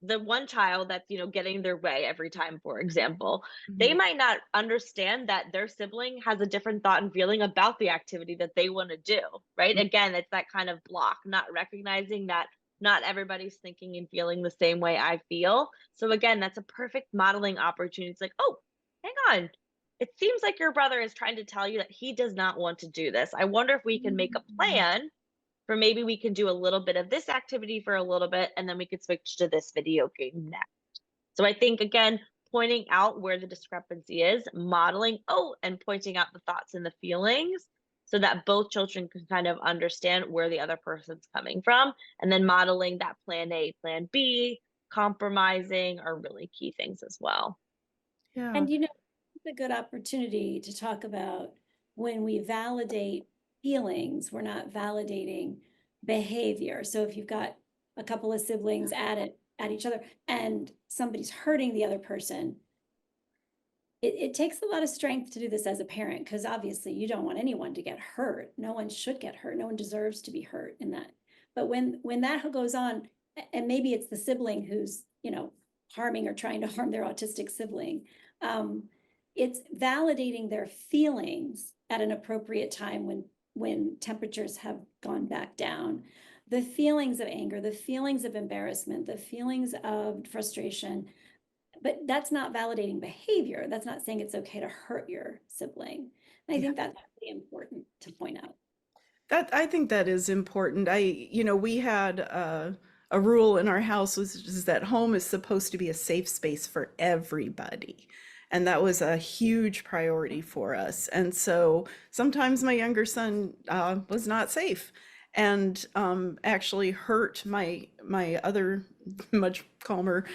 The one child that's, getting their way every time, for example, they Mhm. might not understand that their sibling has a different thought and feeling about the activity that they want to do, right? Again, it's that kind of block, not recognizing that not everybody's thinking and feeling the same way I feel. So again, that's a perfect modeling opportunity. It's like, oh, hang on. It seems like your brother is trying to tell you that he does not want to do this. I wonder if we can make a plan for, maybe we can do a little bit of this activity for a little bit, and then we could switch to this video game next. So I think, again, pointing out where the discrepancy is, modeling, and pointing out the thoughts and the feelings so that both children can kind of understand where the other person's coming from. And then modeling that plan A, plan B, compromising are really key things as well. Yeah. And it's a good opportunity to talk about when we validate feelings, we're not validating behavior. So if you've got a couple of siblings at each other and somebody's hurting the other person, it takes a lot of strength to do this as a parent, because obviously you don't want anyone to get hurt. No one should get hurt. No one deserves to be hurt in that. But when that goes on, and maybe it's the sibling who's, harming or trying to harm their autistic sibling, it's validating their feelings at an appropriate time when temperatures have gone back down. The feelings of anger, the feelings of embarrassment, the feelings of frustration, but that's not validating behavior. That's not saying it's okay to hurt your sibling. And I think that's really important to point out. I think that is important. We had a rule in our house is that home is supposed to be a safe space for everybody. And that was a huge priority for us. And so sometimes my younger son was not safe and actually hurt my other much calmer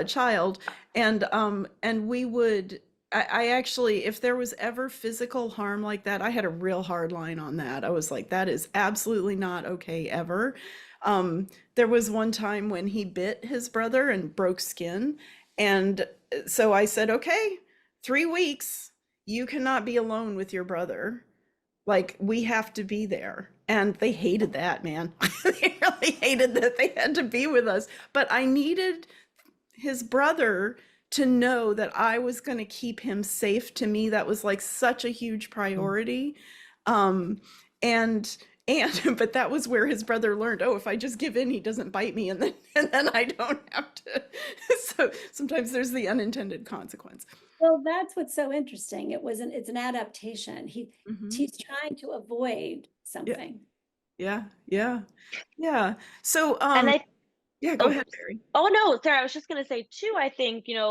child. And we would, I actually, if there was ever physical harm like that, I had a real hard line on that. I was like, that is absolutely not okay ever. There was one time when he bit his brother and broke skin. And so I said, okay, 3 weeks, you cannot be alone with your brother. Like, we have to be there. And they hated that, man. They really hated that they had to be with us. But I needed his brother to know that I was going to keep him safe. To me, that was like such a huge priority. And but that was where his brother learned, oh, if I just give in, he doesn't bite me, and then I don't have to. So sometimes there's the unintended consequence. Well, that's what's so interesting. It's an adaptation. He's trying to avoid something. Yeah. So And I yeah, go ahead, Barry. Oh no, sorry, I was just gonna say too, I think, in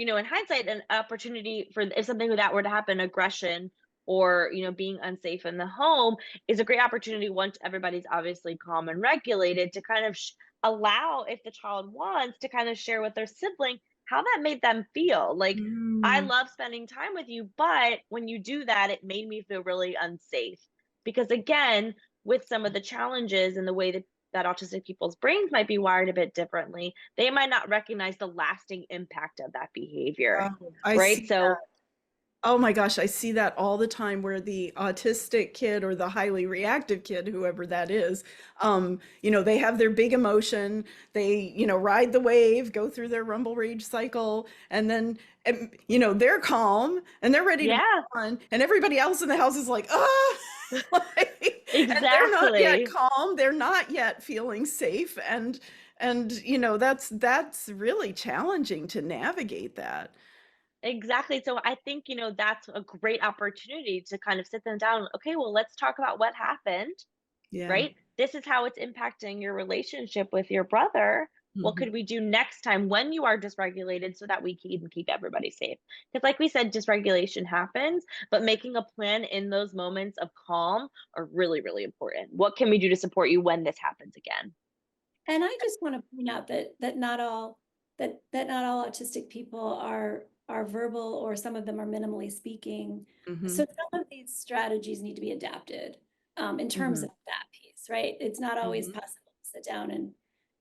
hindsight, an opportunity for if something like that were to happen, aggression or, being unsafe in the home is a great opportunity once everybody's obviously calm and regulated to kind of allow, if the child wants, to kind of share with their sibling how that made them feel. Like, I love spending time with you, but when you do that, it made me feel really unsafe. Because again, with some of the challenges and the way that autistic people's brains might be wired a bit differently, they might not recognize the lasting impact of that behavior. Oh, I right? see So that. Oh my gosh, I see that all the time where the autistic kid or the highly reactive kid, whoever that is, they have their big emotion, they, ride the wave, go through their rumble rage cycle, and then, they're calm and they're ready to move on, and everybody else in the house is like, ah, and they're not yet exactly. calm, they're not yet feeling safe, and that's really challenging to navigate that. Exactly. So I think, that's a great opportunity to kind of sit them down. Okay, well, let's talk about what happened, Yeah. right? This is how it's impacting your relationship with your brother. What Mhm. could we do next time when you are dysregulated so that we can keep everybody safe? Because, like we said, dysregulation happens, but making a plan in those moments of calm are really, really important. What can we do to support you when this happens again? And I just want to point out that not all autistic people are verbal, or some of them are minimally speaking. Mhm. So some of these strategies need to be adapted in terms Mhm. of that piece, right? It's not always Mhm. possible to sit down and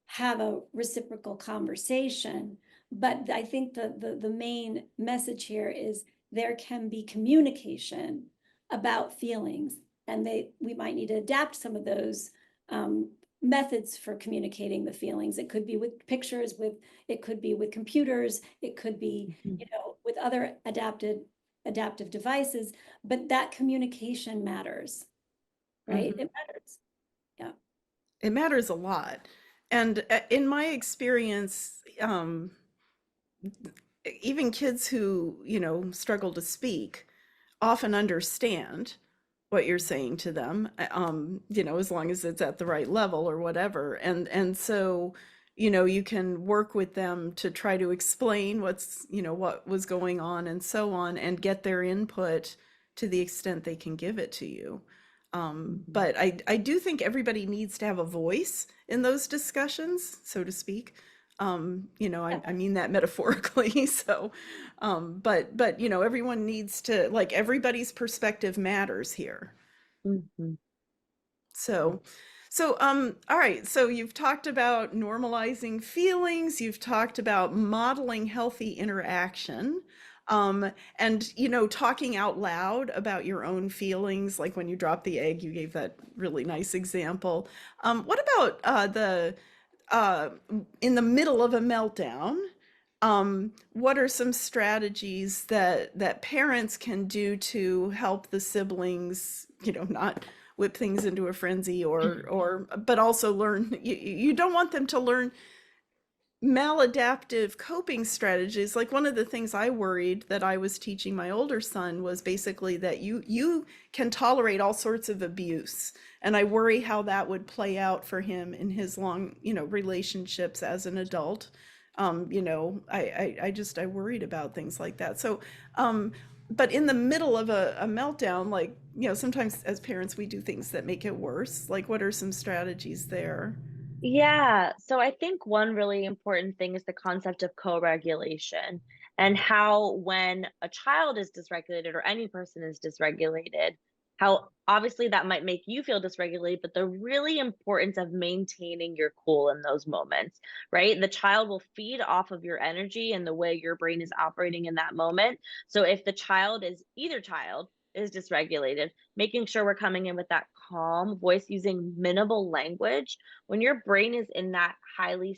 have a reciprocal conversation. But I think the main message here is there can be communication about feelings, and we might need to adapt some of those methods for communicating the feelings. It could be with pictures, it could be with computers, it could be, with other adaptive devices, but that communication matters, right? Mhm. It matters. Yeah. It matters a lot. And in my experience, even kids who, struggle to speak often understand what you're saying to them, as long as it's at the right level or whatever. And so, you can work with them to try to explain what was going on and so on, and get their input to the extent they can give it to you. But I do think everybody needs to have a voice in those discussions, so to speak. I mean that metaphorically. So, but everyone needs to, like, everybody's perspective matters here. Mhm. So, all right. So you've talked about normalizing feelings. You've talked about modeling healthy interaction. And talking out loud about your own feelings, like when you drop the egg, you gave that really nice example. What about in the middle of a meltdown? What are some strategies that parents can do to help the siblings, not whip things into a frenzy, or but also learn, you don't want them to learn maladaptive coping strategies. Like one of the things I worried that I was teaching my older son was basically that you can tolerate all sorts of abuse, and I worry how that would play out for him in his long, relationships as an adult. I worried about things like that. So but in the middle of a meltdown, like, sometimes as parents we do things that make it worse. Like, what are some strategies there? Yeah, so I think one really important thing is the concept of co-regulation and how when a child is dysregulated or any person is dysregulated, how obviously that might make you feel dysregulated, but the really importance of maintaining your cool in those moments, right? The child will feed off of your energy and the way your brain is operating in that moment. So if the child is either child is dysregulated, making sure we're coming in with that calm voice using minimal language when your brain is in that highly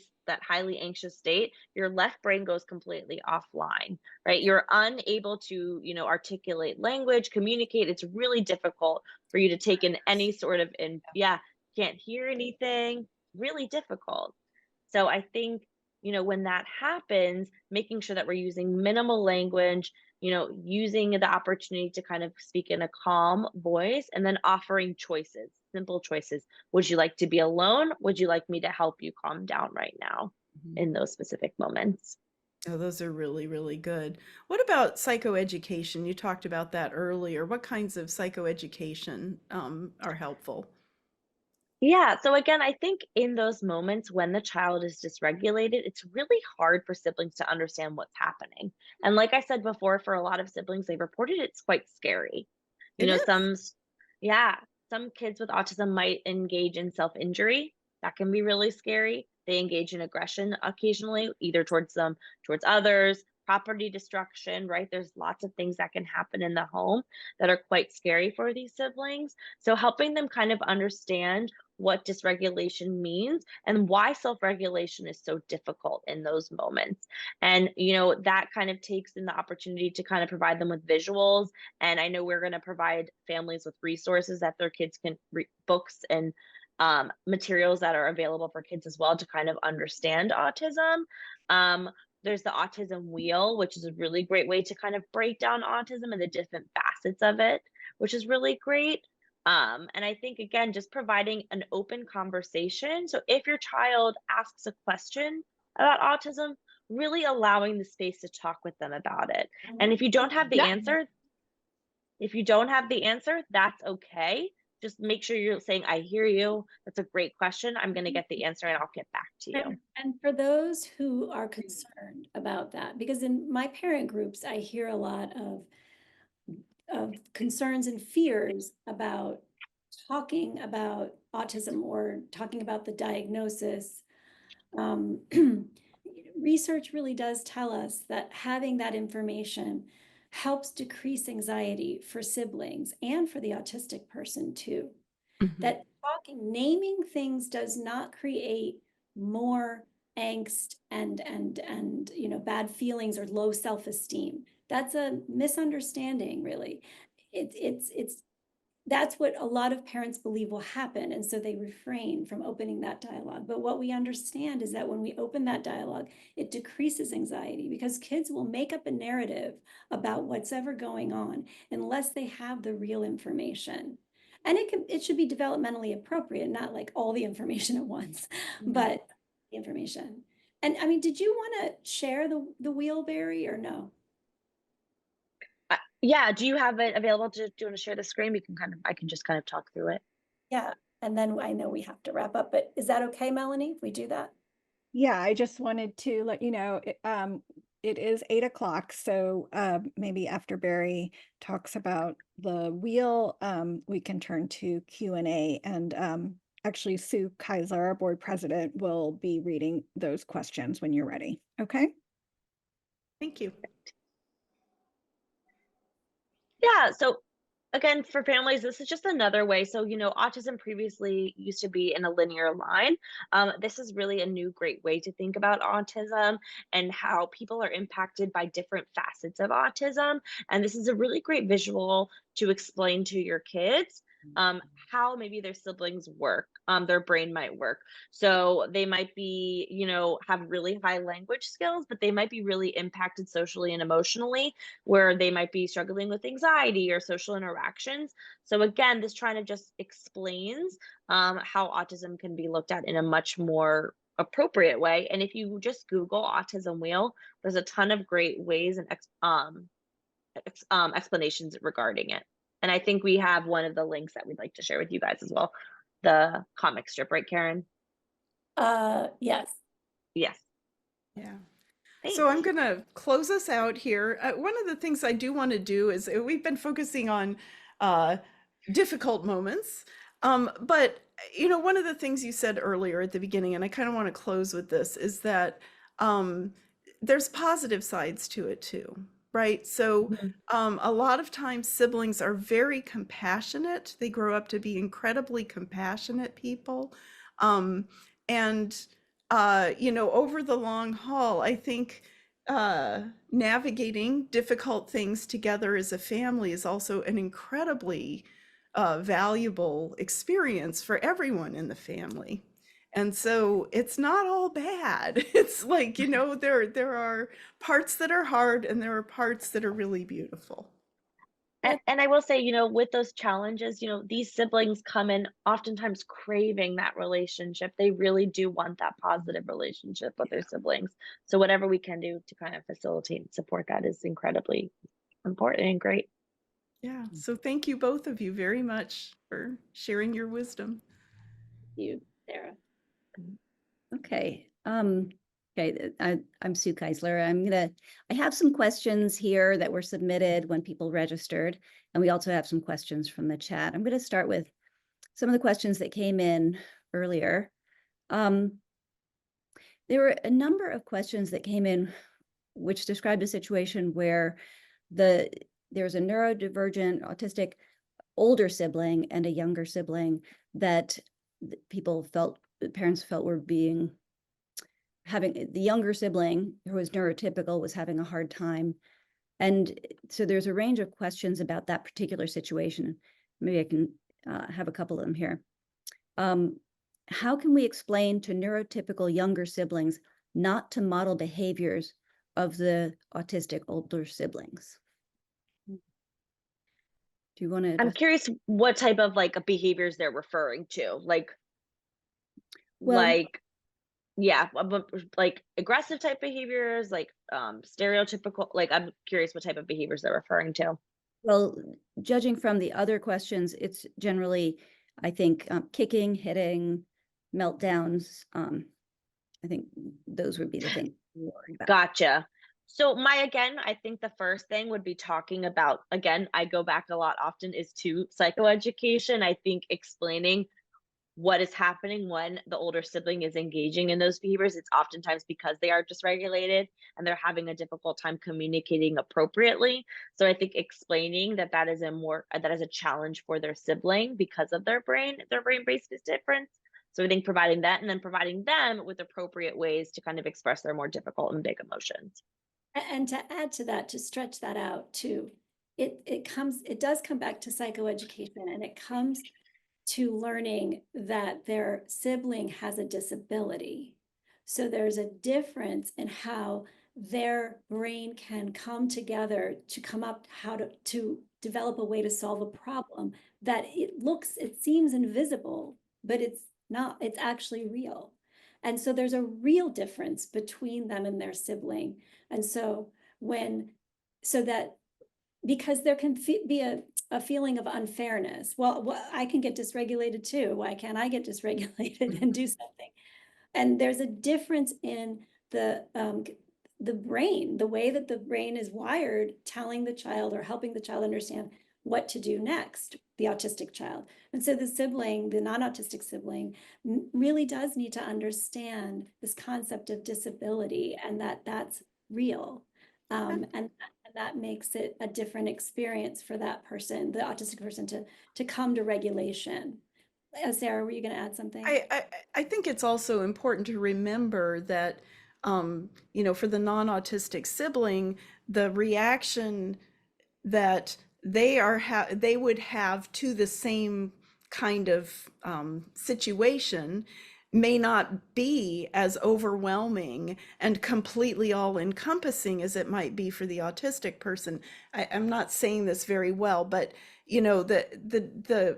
anxious state, your left brain goes completely offline, right? You're unable to, articulate language, communicate. It's really difficult for you to take in any sort of yeah, can't hear anything, really difficult. So I think, when that happens, making sure that we're using minimal language, using the opportunity to kind of speak in a calm voice and then offering choices, simple choices. Would you like to be alone? Would you like me to help you calm down right now Mhm. in those specific moments? Oh, those are really, really good. What about psychoeducation? You talked about that earlier. What kinds of psychoeducation are helpful? Yeah. So again, I think in those moments when the child is dysregulated, it's really hard for siblings to understand what's happening. And like I said before, for a lot of siblings, they reported it's quite scary. You It know, is. yeah, some kids with autism might engage in self-injury. That can be really scary. They engage in aggression occasionally, either towards them, towards others, property destruction, right? There's lots of things that can happen in the home that are quite scary for these siblings. So helping them kind of understand what dysregulation means and why self-regulation is so difficult in those moments. And, that kind of takes in the opportunity to kind of provide them with visuals. And I know we're going to provide families with resources that their kids can read, books and materials that are available for kids as well to kind of understand autism. Um, there's the autism wheel, which is a really great way to kind of break down autism and the different facets of it, which is really great. And I think, again, just providing an open conversation. So if your child asks a question about autism, really allowing the space to talk with them about it. And if you don't have the Yeah. answer, that's okay. Just make sure you're saying, I hear you. That's a great question. I'm going to get the answer and I'll get back to you. And for those who are concerned about that, because in my parent groups, I hear a lot of concerns and fears about talking about autism or talking about the diagnosis. Um, research really does tell us that having that information helps decrease anxiety for siblings and for the autistic person too. Mhm. That naming things does not create more angst and bad feelings or low self-esteem. That's a misunderstanding, really. It's that's what a lot of parents believe will happen, and so they refrain from opening that dialogue. But what we understand is that when we open that dialogue, it decreases anxiety because kids will make up a narrative about what's ever going on unless they have the real information. And it should be developmentally appropriate, not like all the information at once, but the information. And I mean, did you want to share the wheelbarrow or no? Yeah. Do you have it available? Do you want to share the screen? I can just kind of talk through it. Yeah. And then I know we have to wrap up, but is that okay, Melanie, if we do that? Yeah, I just wanted to let you know, it is 8 o'clock, so maybe after Barry talks about the wheel, we can turn to Q&A, and actually Sue Keisler, our board president, will be reading those questions when you're ready. Okay? Thank you. Yeah. So again, for families, this is just another way. So, autism previously used to be in a linear line. This is really a new great way to think about autism and how people are impacted by different facets of autism. And this is a really great visual to explain to your kids how maybe their siblings work, their brain might work. So they might be, have really high language skills, but they might be really impacted socially and emotionally, where they might be struggling with anxiety or social interactions. So again, this trying to just explains how autism can be looked at in a much more appropriate way. And if you just Google autism wheel, there's a ton of great ways and explanations regarding it. And I think we have one of the links that we'd like to share with you guys as well. The comic strip, right, Caron? Yes. Yes. Yeah. Thanks. So I'm going to close us out here. One of the things I do want to do is we've been focusing on difficult moments. But, one of the things you said earlier at the beginning, and I kind of want to close with this, is that there's positive sides to it too, right? So Mhm. a lot of times siblings are very compassionate. They grow up to be incredibly compassionate people. And over the long haul, I think navigating difficult things together as a family is also an incredibly valuable experience for everyone in the family. And so it's not all bad. It's like, there are parts that are hard and there are parts that are really beautiful. And I will say, with those challenges, these siblings come in oftentimes craving that relationship. They really do want that positive relationship with their siblings. So whatever we can do to kind of facilitate and support that is incredibly important and great. Yeah. So thank you both of you very much for sharing your wisdom. You, Sarah. Okay. Okay. I'm Sue Keisler. I have some questions here that were submitted when people registered, and we also have some questions from the chat. I'm going to start with some of the questions that came in earlier. There were a number of questions that came in which described a situation where there's a neurodivergent autistic older sibling and a younger sibling that parents felt were having the younger sibling who was neurotypical was having a hard time. And so there's a range of questions about that particular situation. Maybe I can have a couple of them here. How can we explain to neurotypical younger siblings not to model behaviors of the autistic older siblings? Do you want to? I'm curious what type of behaviors they're referring to. Well, Yeah, like aggressive type behaviors, stereotypical, I'm curious what type of behaviors they're referring to. well, judging from the other questions, it's generally, I think, kicking, hitting, meltdowns. I think those would be the things we're worried about. Gotcha. So I think the first thing would be talking about, again, I go back a lot often is to psychoeducation. I think explaining what is happening when the older sibling is engaging in those behaviors. It's oftentimes because they are dysregulated and they're having a difficult time communicating appropriately. So I think explaining that is a challenge for their sibling because of their brain-based difference. So I think providing that and then providing them with appropriate ways to kind of express their more difficult and big emotions. And to add to that, to stretch that out too, it does come back to psychoeducation, and it comes to learning that their sibling has a disability. So there's a difference in how their brain can come together to come up to develop a way to solve a problem that it seems invisible, but it's not, it's actually real. And so there's a real difference between them and their sibling. And so because there can be a feeling of unfairness. Well, I can get dysregulated too. Why can't I get dysregulated and do something? And there's a difference in the brain, the way that the brain is wired, telling the child or helping the child understand what to do next, the autistic child. And so the sibling, the non-autistic sibling, really does need to understand this concept of disability and that's real. And that makes it a different experience for that person, the autistic person, to come to regulation. Sarah, were you going to add something? I think it's also important to remember that, for the non-autistic sibling, the reaction that they would have to the same kind of situation may not be as overwhelming and completely all encompassing as it might be for the autistic person. I'm not saying this very well, but you know, they're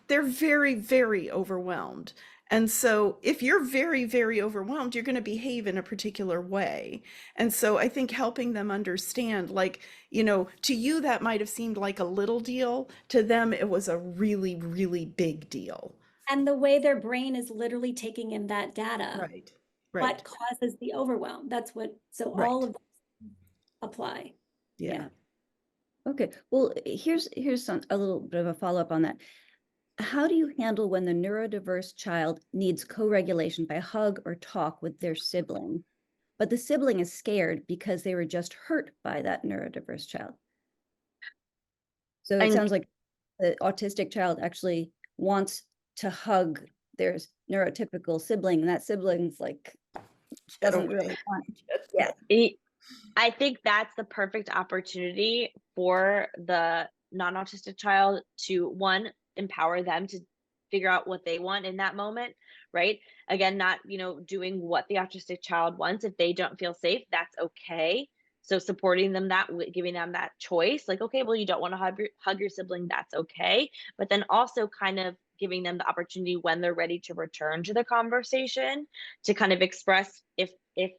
very, very overwhelmed. And so if you're very, very overwhelmed, you're going to behave in a particular way. And so I think helping them understand, like, you know, to you, that might have seemed like a little deal. To them, it was a really, really big deal. And the way their brain is literally taking in that data. Right. What Right. causes the overwhelm? That's what, so Right. all of those apply. Yeah. Okay, well, here's a little bit of a follow-up on that. How do you handle when the neurodiverse child needs co-regulation by hug or talk with their sibling, but the sibling is scared because they were just hurt by that neurodiverse child? So it And- sounds like the autistic child actually wants to hug their neurotypical sibling, and that sibling's like doesn't really want it. Yeah. I think that's the perfect opportunity for the non-autistic child to, one, empower them to figure out what they want in that moment, right? Again, not, you know, doing what the autistic child wants. If they don't feel safe, that's okay. So supporting them, that giving them that choice, like, okay, well, you don't want to hug your sibling, that's okay. But then also kind of giving them the opportunity when they're ready to return to the conversation to kind of express if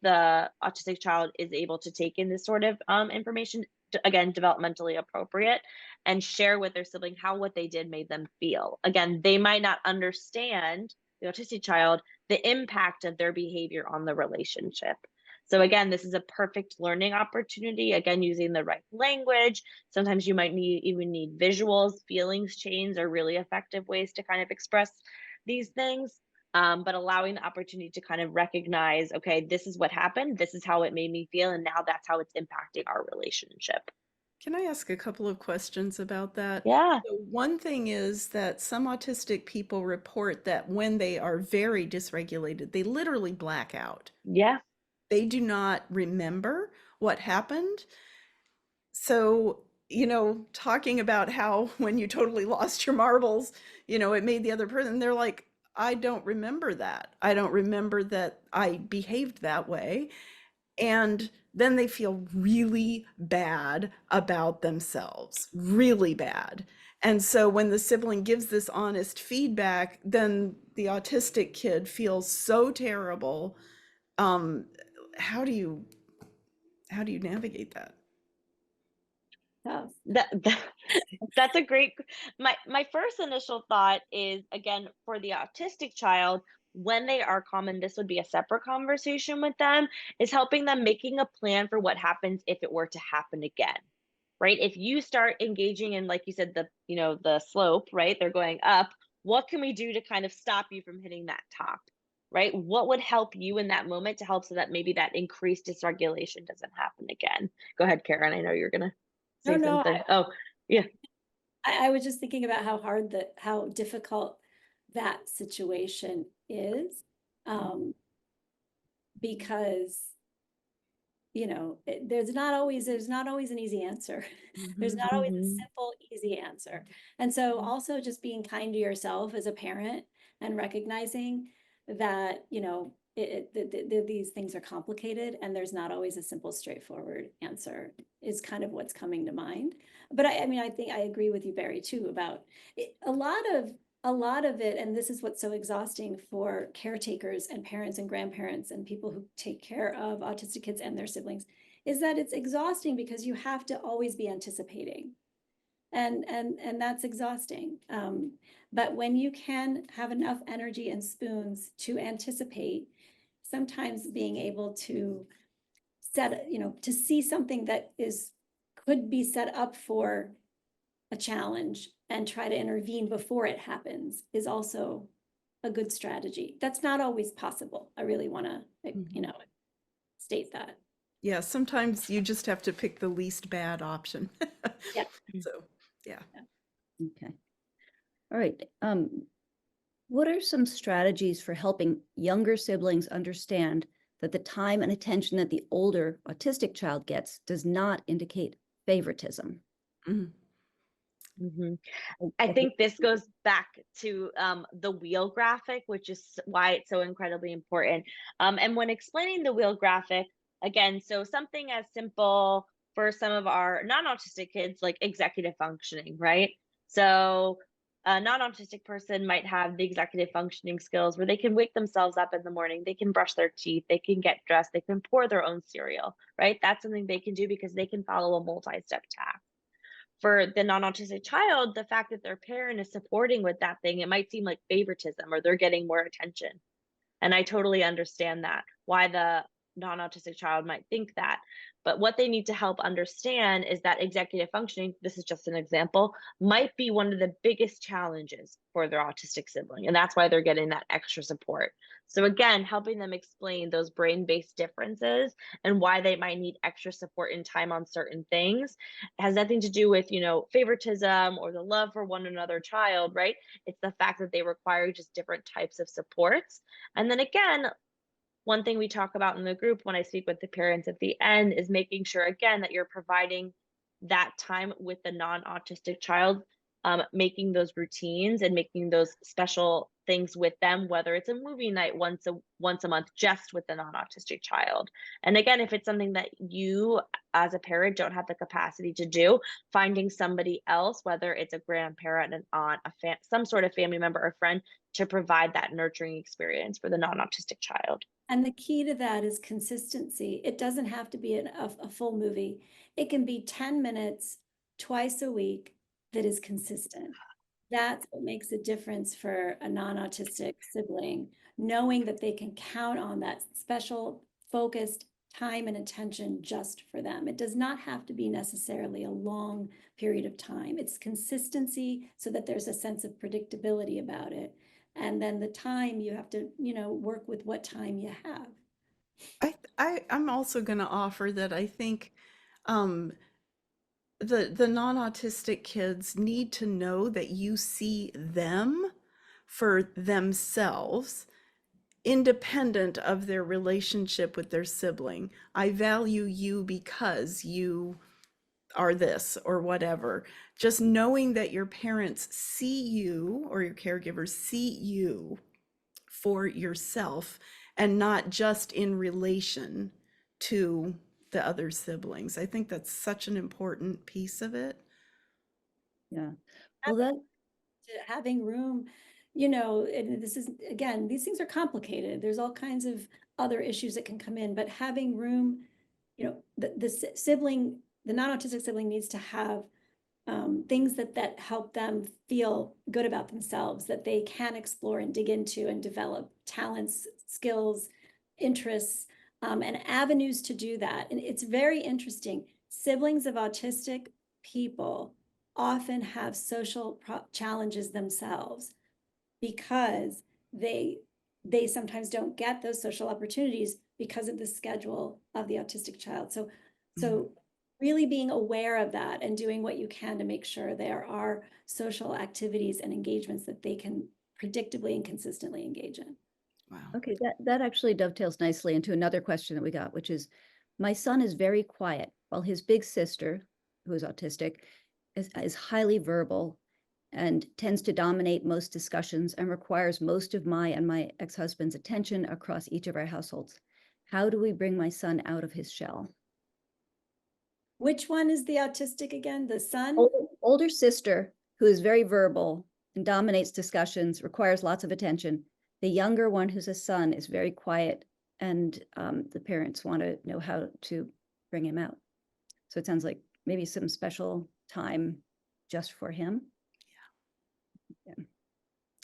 the autistic child is able to take in this sort of information, again, developmentally appropriate, and share with their sibling how what they did made them feel. Again, they might not understand, the autistic child, the impact of their behavior on the relationship. So again, this is a perfect learning opportunity, again, using the right language. Sometimes you might even need visuals. Feelings chains are really effective ways to kind of express these things. But allowing the opportunity to kind of recognize, okay, this is what happened, this is how it made me feel, and now that's how it's impacting our relationship. Can I ask a couple of questions about that? Yeah. So one thing is that some autistic people report that when they are very dysregulated, they literally black out. Yeah. They do not remember what happened. So, you know, talking about how when you totally lost your marbles, you know, it made the other person, they're like, I don't remember that. I don't remember that I behaved that way. And then they feel really bad about themselves, really bad. And so when the sibling gives this honest feedback, then the autistic kid feels so terrible. How do you navigate that? Tough. That's a great, my first initial thought is, again, for the autistic child, when they are common, this would be a separate conversation with them, is helping them making a plan for what happens if it were to happen again, right? If you start engaging in, like you said, the, you know, the slope, right? They're going up. What can we do to kind of stop you from hitting that top, right? What would help you in that moment to help so that maybe that increased dysregulation doesn't happen again? Go ahead, Caron. I know you're gonna say No, something. Oh, yeah. I was just thinking about how difficult that situation is. Because, you know, there's not always an easy answer. There's not always a Mhm. simple, easy answer. And so also just being kind to yourself as a parent and recognizing that, you know, these things are complicated and there's not always a simple, straightforward answer is kind of what's coming to mind. But I mean, I think I agree with you, Bari, too, about it, a lot of it, and this is what's so exhausting for caretakers and parents and grandparents and people who take care of autistic kids and their siblings, is that it's exhausting because you have to always be anticipating. And that's exhausting. But when you can have enough energy and spoons to anticipate, sometimes being able to set, you know, to see something that could be set up for a challenge and try to intervene before it happens is also a good strategy. That's not always possible. I really want to, you know, state that. Yeah, sometimes you just have to pick the least bad option. Yeah. So, yeah. Okay. All right. What are some strategies for helping younger siblings understand that the time and attention that the older autistic child gets does not indicate favoritism? Mhm. Mhm. I I think think this goes back to the wheel graphic, which is why it's so incredibly important. And when explaining the wheel graphic, again, so something as simple for some of our non-autistic kids, like executive functioning, right? So a non-autistic person might have the executive functioning skills where they can wake themselves up in the morning, they can brush their teeth, they can get dressed, they can pour their own cereal, right? That's something they can do because they can follow a multi-step task. For the non-autistic child, the fact that their parent is supporting with that thing, it might seem like favoritism or they're getting more attention. And I totally understand that, why the non-autistic child might think that. But what they need to help understand is that executive functioning, this is just an example, might be one of the biggest challenges for their autistic sibling. And that's why they're getting that extra support. So again, helping them explain those brain-based differences and why they might need extra support and time on certain things has nothing to do with, favoritism or the love for one another child, right? It's the fact that they require just different types of supports. And then again, one thing we talk about in the group when I speak with the parents at the end is making sure, again, that you're providing that time with the non autistic child, making those routines and making those special things with them, whether it's a movie night once a month just with the non autistic child. And again, if it's something that you as a parent don't have the capacity to do, finding somebody else, whether it's a grandparent, an aunt, some sort of family member or friend, to provide that nurturing experience for the non autistic child. And the key to that is consistency. It doesn't have to be a full movie. It can be 10 minutes twice a week that is consistent. That's what makes a difference for a non-autistic sibling, knowing that they can count on that special focused time and attention just for them. It does not have to be necessarily a long period of time. It's consistency so that there's a sense of predictability about it. And then the time you have to, work with what time you have. I'm also going to offer that I think um, the non-autistic kids need to know that you see them for themselves, independent of their relationship with their sibling. I value you because you are this or whatever. Just knowing that your parents see you or your caregivers see you for yourself and not just in relation to the other siblings. I think that's such an important piece of it. Yeah. Well, that Having room, and this is, again, these things are complicated. There's all kinds of other issues that can come in, but having room, the non-autistic sibling needs to have things that help them feel good about themselves, that they can explore and dig into and develop talents, skills, interests, and avenues to do that. And it's very interesting. Siblings of autistic people often have social challenges themselves because they sometimes don't get those social opportunities because of the schedule of the autistic child. So really being aware of that and doing what you can to make sure there are social activities and engagements that they can predictably and consistently engage in. Wow. Okay, that actually dovetails nicely into another question that we got, which is, my son is very quiet, while his big sister, who is autistic, is highly verbal and tends to dominate most discussions and requires most of my and my ex-husband's attention across each of our households. How do we bring my son out of his shell? Which one is the autistic again? The son? Older sister, who is very verbal and dominates discussions, requires lots of attention. The younger one, who's a son, is very quiet, and the parents want to know how to bring him out. So it sounds like maybe some special time just for him.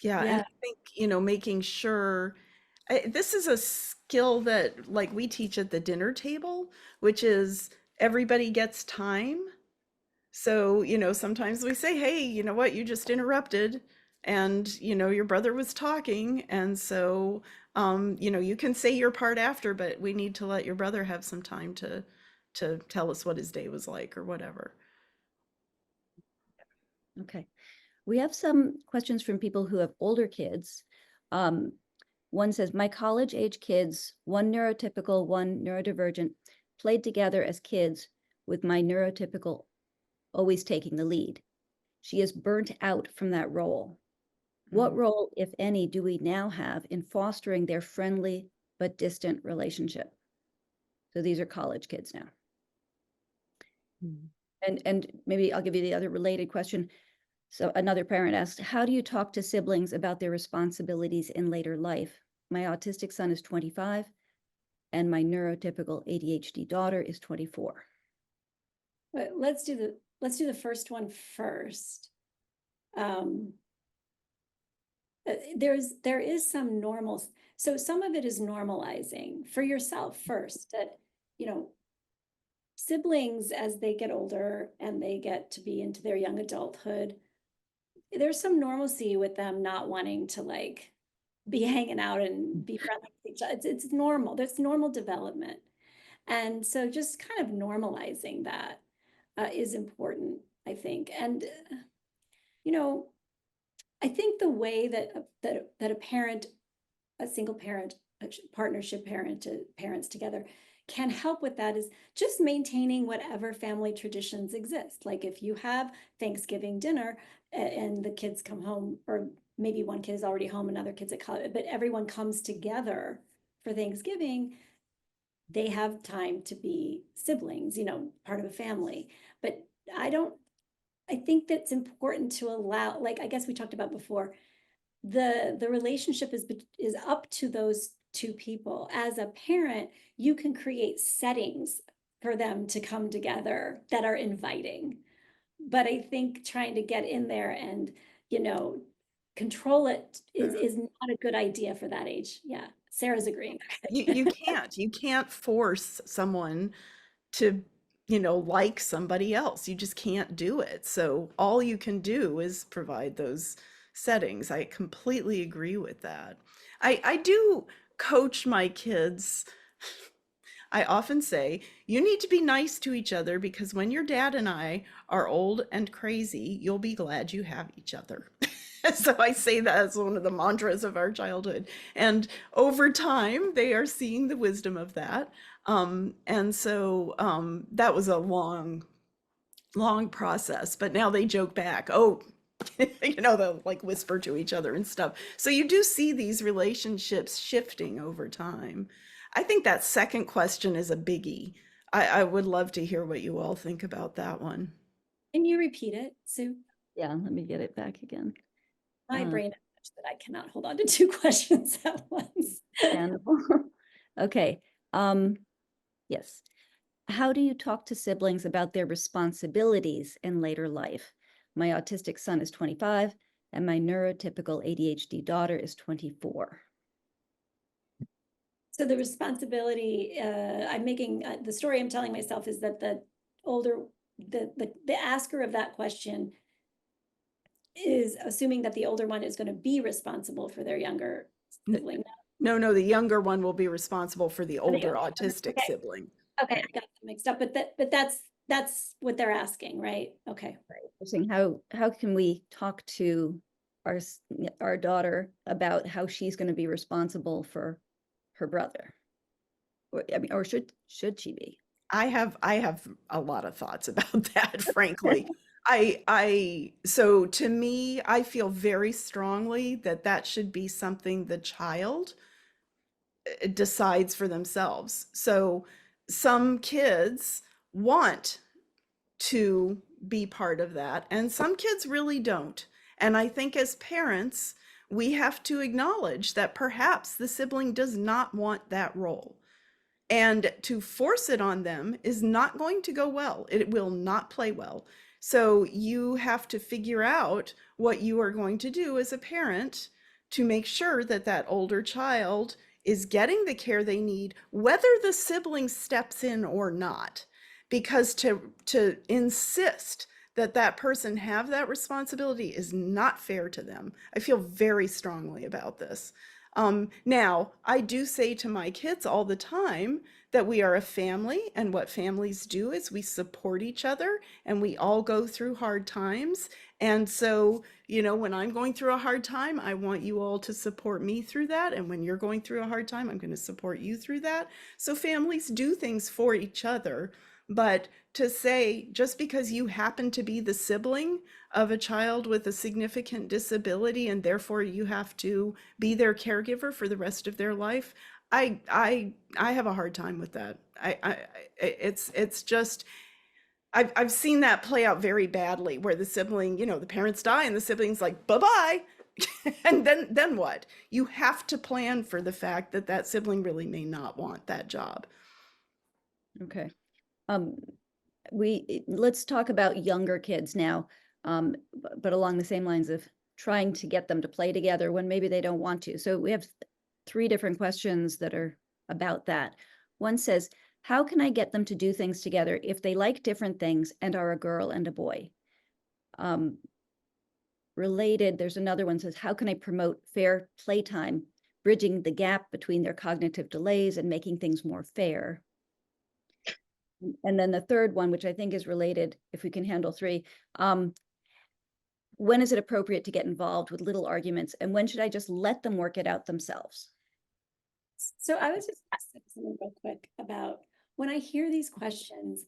Yeah, and Yeah. I think, making sure this is a skill that like we teach at the dinner table, which is everybody gets time. So, sometimes we say, hey, you know what, you just interrupted and, your brother was talking. And so, you can say your part after, but we need to let your brother have some time to tell us what his day was like or whatever. Okay. We have some questions from people who have older kids. One says, my college age kids, one neurotypical, one neurodivergent, played together as kids with my neurotypical always taking the lead. She is burnt out from that role. What Mm. role, if any, do we now have in fostering their friendly but distant relationship? So these are college kids now. Mm. And maybe I'll give you the other related question. So another parent asked, how do you talk to siblings about their responsibilities in later life? My autistic son is 25 and my neurotypical ADHD daughter is 24. But let's do the first one first. There is some normal, so some of it is normalizing for yourself first, that, you know, siblings, as they get older and they get to be into their young adulthood, there's some normalcy with them not wanting to like be hanging out and be friendly with each other. It's normal. There's normal development. And so just kind of normalizing that is important, I think. And, you know, I think the way that a parent, a single parent, a partnership parent, parents together can help with that is just maintaining whatever family traditions exist. Like if you have Thanksgiving dinner and the kids come home, or maybe one kid is already home, another kid's at college, but everyone comes together for Thanksgiving, they have time to be siblings, you know, part of a family. But I think that's important to allow, like, I guess we talked about before, the relationship is up to those two people. As a parent, you can create settings for them to come together that are inviting. But I think trying to get in there and, you know, control it is not a good idea for that age. Yeah, Sarah's agreeing. You can't force someone to, like somebody else. You just can't do it. So all you can do is provide those settings. I completely agree with that. I do coach my kids. I often say, you need to be nice to each other because when your dad and I are old and crazy, you'll be glad you have each other. So I say that as one of the mantras of our childhood. And over time, they are seeing the wisdom of that. And so that was a long, long process. But now they joke back, oh, they'll like whisper to each other and stuff. So you do see these relationships shifting over time. I think that second question is a biggie. I would love to hear what you all think about that one. Can you repeat it, Sue? Yeah, let me get it back again. My brain is such that I cannot hold on to two questions at once. Okay. Yes. How do you talk to siblings about their responsibilities in later life? My autistic son is 25 and my neurotypical ADHD daughter is 24. So the responsibility I'm making, the story I'm telling myself is that the asker of that question is assuming that the older one is going to be responsible for their younger sibling. No, the younger one will be responsible for the older older. autistic Okay. sibling. Okay, I got them mixed up, but that's what they're asking, right? Okay. Right. Saying how can we talk to our daughter about how she's going to be responsible for her brother? Or should she be? I have a lot of thoughts about that, frankly. So to me, I feel very strongly that that should be something the child decides for themselves. So some kids want to be part of that, and some kids really don't. And I think as parents, we have to acknowledge that perhaps the sibling does not want that role. And to force it on them is not going to go well. It will not play well. So you have to figure out what you are going to do as a parent to make sure that that older child is getting the care they need, whether the sibling steps in or not. Because to insist that that person have that responsibility is not fair to them. I feel very strongly about this. Now, I do say to my kids all the time that we are a family, and what families do is we support each other and we all go through hard times. And so, when I'm going through a hard time, I want you all to support me through that. And when you're going through a hard time, I'm going to support you through that. So families do things for each other. But to say just because you happen to be the sibling of a child with a significant disability and therefore you have to be their caregiver for the rest of their life, I have a hard time with that. It's just I've seen that play out very badly where the sibling, you know, the parents die and the sibling's like, bye-bye. And then what? You have to plan for the fact that that sibling really may not want that job. Okay. Let's talk about younger kids now, but along the same lines of trying to get them to play together when maybe they don't want to. So we have 3 different questions that are about that. One says, how can I get them to do things together if they like different things and are a girl and a boy? Related, there's another one says, how can I promote fair playtime, bridging the gap between their cognitive delays and making things more fair? And then the third one, which I think is related, if we can handle 3, when is it appropriate to get involved with little arguments, and when should I just let them work it out themselves? So I was just gonna say something real quick about when I hear these questions,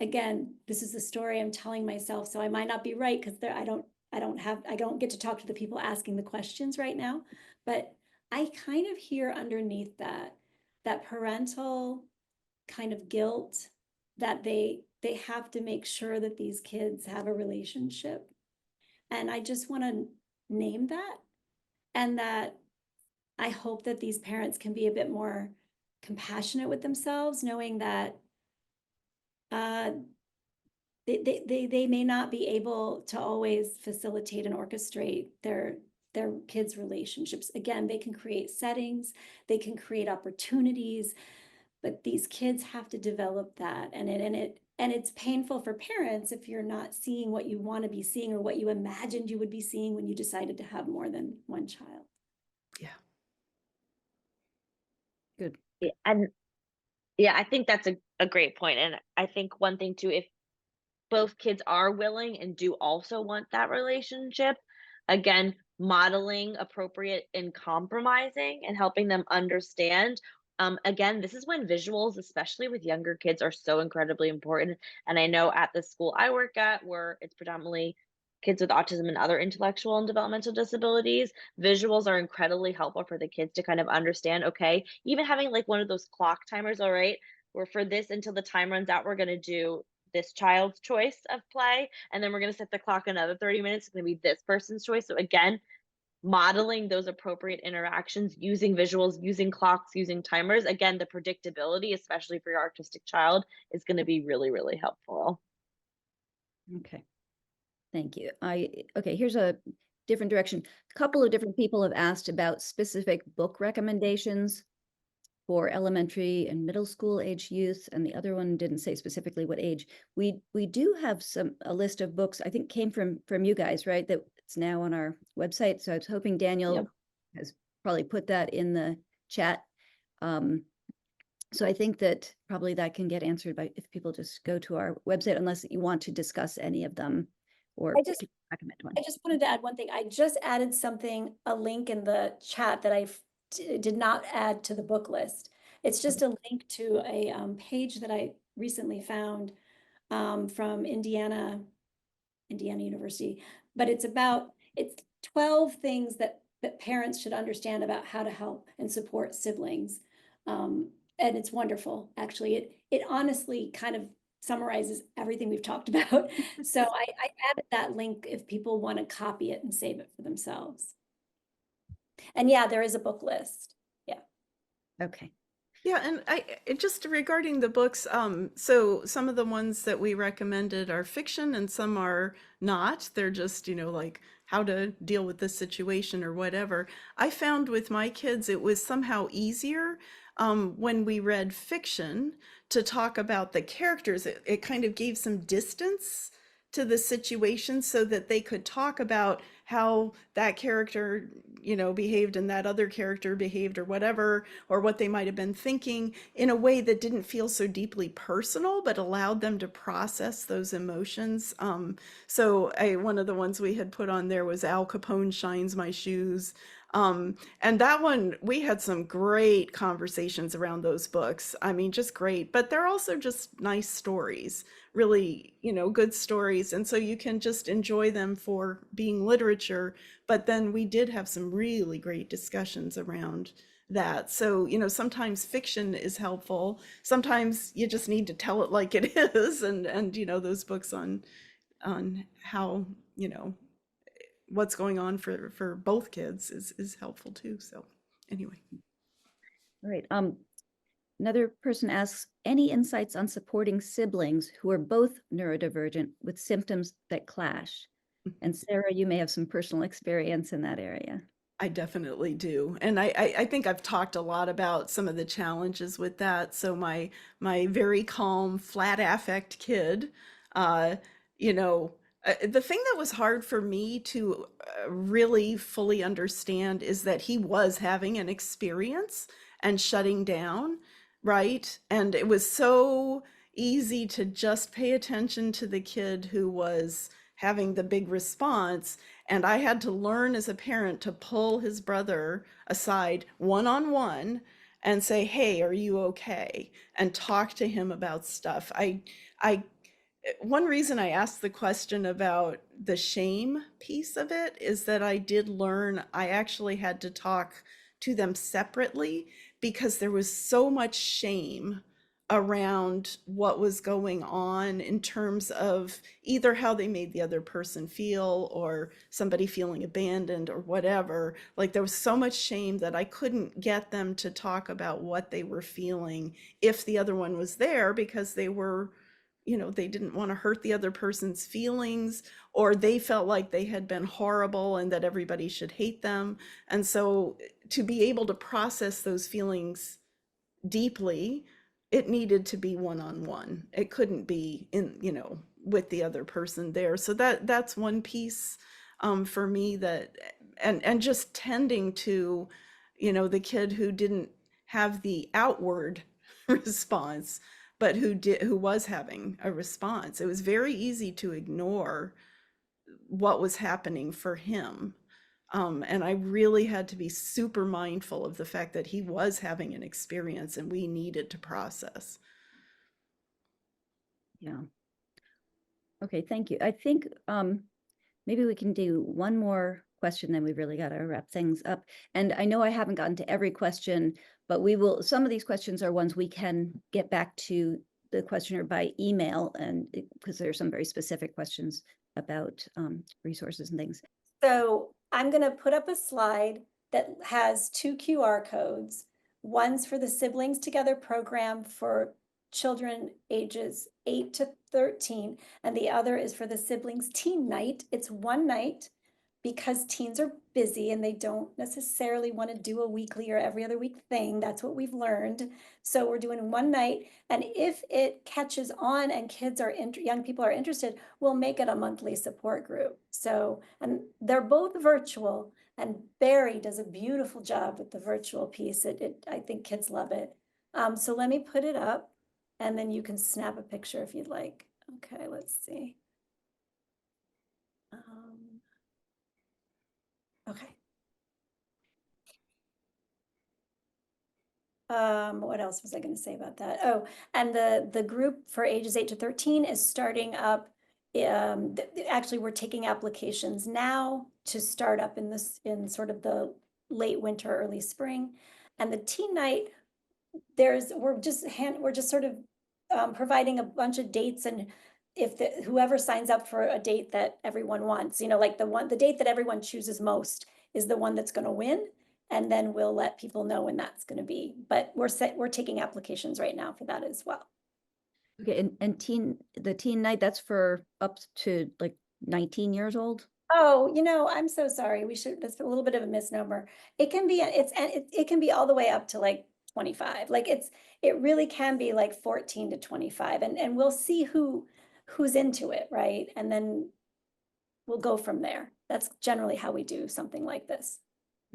again, this is the story I'm telling myself, so I might not be right because I don't get to talk to the people asking the questions right now, but I kind of hear underneath that parental kind of guilt that they have to make sure that these kids have a relationship. And I just want to name that, and that I hope that these parents can be a bit more compassionate with themselves, knowing that they may not be able to always facilitate and orchestrate their kids' relationships. Again, they can create settings, they can create opportunities, but these kids have to develop that. And it's painful for parents if you're not seeing what you want to be seeing or what you imagined you would be seeing when you decided to have more than one child. Yeah. Good. Yeah, and yeah, I think that's a great point. And I think one thing too, if both kids are willing and do also want that relationship, again, modeling appropriate and compromising and helping them understand. Again, this is when visuals, especially with younger kids, are so incredibly important. And I know at the school I work at, where it's predominantly kids with autism and other intellectual and developmental disabilities, visuals are incredibly helpful for the kids to kind of understand, okay, even having like one of those clock timers, all right, where for this until the time runs out, we're going to do this child's choice of play, and then we're going to set the clock another 30 minutes. It's going to be this person's choice. So again, modeling those appropriate interactions using visuals, using clocks, using timers. Again, the predictability, especially for your autistic child, is going to be really, really helpful. Okay. Thank you. Okay, here's a different direction. A couple of different people have asked about specific book recommendations for elementary and middle school age youth, and the other one didn't say specifically what age. We do have a list of books, I think came from you guys, right? That it's now on our website. So I was hoping Daniel has probably put that in the chat. So I think that probably that can get answered by if people just go to our website, unless you want to discuss any of them or recommend one. I just wanted to add one thing. I just added a link in the chat that I did not add to the book list. It's just a link to a page that I recently found from Indiana University, but it's 12 things that parents should understand about how to help and support siblings. And it's wonderful, actually. It honestly kind of summarizes everything we've talked about. So I added that link if people want to copy it and save it for themselves. And yeah, there is a book list. Yeah. Okay. Yeah, and just regarding the books, so some of the ones that we recommended are fiction and some are not. They're just, you know, like how to deal with this situation or whatever. I found with my kids, it was somehow easier when we read fiction to talk about the characters. It kind of gave some distance to the situation so that they could talk about how that character, behaved and that other character behaved or whatever, or what they might have been thinking in a way that didn't feel so deeply personal, but allowed them to process those emotions. So one of the ones we had put on there was Al Capone shines my shoes. And that one, we had some great conversations around those books. I mean, just great, but they're also just nice stories, really, good stories. And so you can just enjoy them for being literature. But then we did have some really great discussions around that. So, sometimes fiction is helpful. Sometimes you just need to tell it like it is. And those books on how, what's going on for both kids is helpful too. So anyway. All right. Another person asks, any insights on supporting siblings who are both neurodivergent with symptoms that clash? And Sarah, you may have some personal experience in that area. I definitely do. And I think I've talked a lot about some of the challenges with that. So my very calm, flat affect kid, the thing that was hard for me to really fully understand is that he was having an experience and shutting down, right? And it was so easy to just pay attention to the kid who was having the big response. And I had to learn as a parent to pull his brother aside one-on-one and say, hey, are you okay? And talk to him about stuff. One reason I asked the question about the shame piece of it is that I did learn I actually had to talk to them separately because there was so much shame around what was going on in terms of either how they made the other person feel or somebody feeling abandoned or whatever. Like there was so much shame that I couldn't get them to talk about what they were feeling if the other one was there because they were, they didn't want to hurt the other person's feelings, or they felt like they had been horrible and that everybody should hate them. And so to be able to process those feelings deeply, it needed to be one-on-one. It couldn't be with the other person there. So that's one piece for me that, and just tending to, the kid who didn't have the outward response, but who was having a response. It was very easy to ignore what was happening for him. And I really had to be super mindful of the fact that he was having an experience and we needed to process. Yeah. Okay, thank you. I think maybe we can do one more question, then we've really got to wrap things up. And I know I haven't gotten to every question, but we will, some of these questions are ones we can get back to the questioner by email, and because there are some very specific questions about resources and things. So I'm going to put up a slide that has 2 QR codes. One's for the Siblings Together program for children ages 8 to 13, and the other is for the Siblings Teen Night. It's one night because teens are busy and they don't necessarily want to do a weekly or every other week thing. That's what we've learned. So we're doing one night, and if it catches on and kids are young people are interested, we'll make it a monthly support group. So, and they're both virtual, and Bari does a beautiful job with the virtual piece. I think kids love it. So let me put it up, and then you can snap a picture if you'd like. Okay, let's see. Okay. What else was I going to say about that? Oh, and the group for ages 8 to 13 is starting up. Actually, we're taking applications now to start up in sort of the late winter, early spring. And the teen night, we're just sort of providing a bunch of dates, and if whoever signs up for a date that everyone wants, like the date that everyone chooses most is the one that's going to win. And then we'll let people know when that's going to be. But we're taking applications right now for that as well. Okay, and the teen night, that's for up to like 19 years old? Oh, I'm so sorry. That's a little bit of a misnomer. It can be, it can be all the way up to like 25. Like it really can be like 14 to 25. And we'll see who's into it, right? And then we'll go from there. That's generally how we do something like this.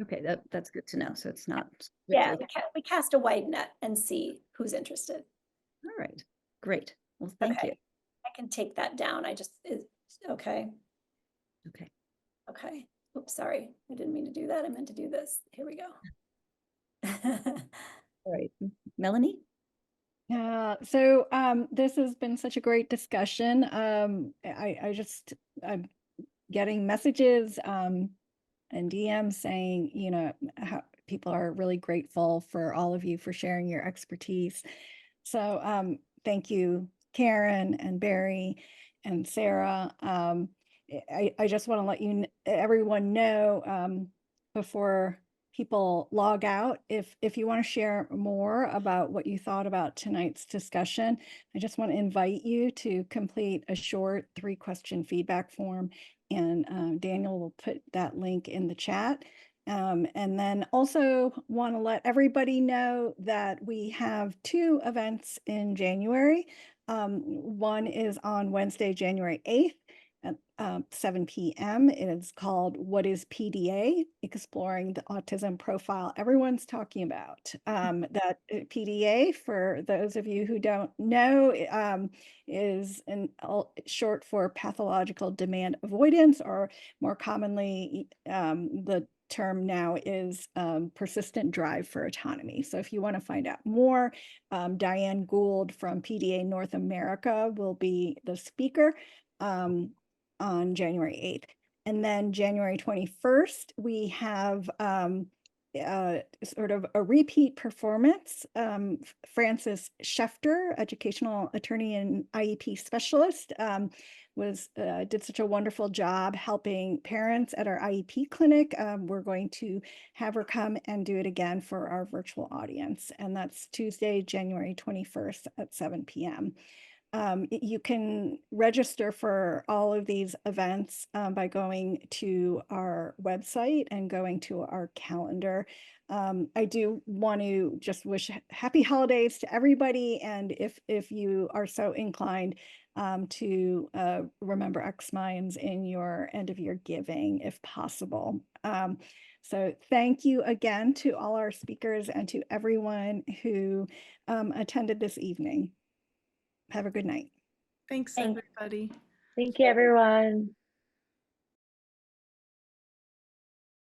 Okay, that's good to know. So it's not Yeah, strictly. we cast a wide net and see who's interested. All right, great. Well, thank you. I can take that down. Okay. Okay. Okay. Oops, sorry. I didn't mean to do that. I meant to do this. Here we go. All right, Melanie? So this has been such a great discussion. I'm getting messages and DMs saying, you know, how people are really grateful for all of you for sharing your expertise. So thank you, Caron and Bari and Sarah. I just want to let everyone know before people log out, if you want to share more about what you thought about tonight's discussion, I just want to invite you to complete a short 3-question feedback form, and Daniel will put that link in the chat. And then also want to let everybody know that we have 2 events in January. One is on Wednesday, January 8th at 7 p.m. It is called What is PDA? Exploring the Autism Profile Everyone's talking about. That PDA, for those of you who don't know, is short for pathological demand avoidance, or more commonly, the term now is persistent drive for autonomy. So if you want to find out more, Diane Gould from PDA North America will be the speaker on January 8th. And then January 21st, we have sort of a repeat performance. Francis Schefter, educational attorney and IEP specialist, did such a wonderful job helping parents at our IEP clinic. We're going to have her come and do it again for our virtual audience. And that's Tuesday, January 21st at 7 p.m. You can register for all of these events by going to our website and going to our calendar. I do want to just wish happy holidays to everybody, and if you are so inclined, to remember xMinds in your end of year giving if possible. So thank you again to all our speakers and to everyone who attended this evening. Have a good night. Thanks, Thank- everybody. Thank you, everyone.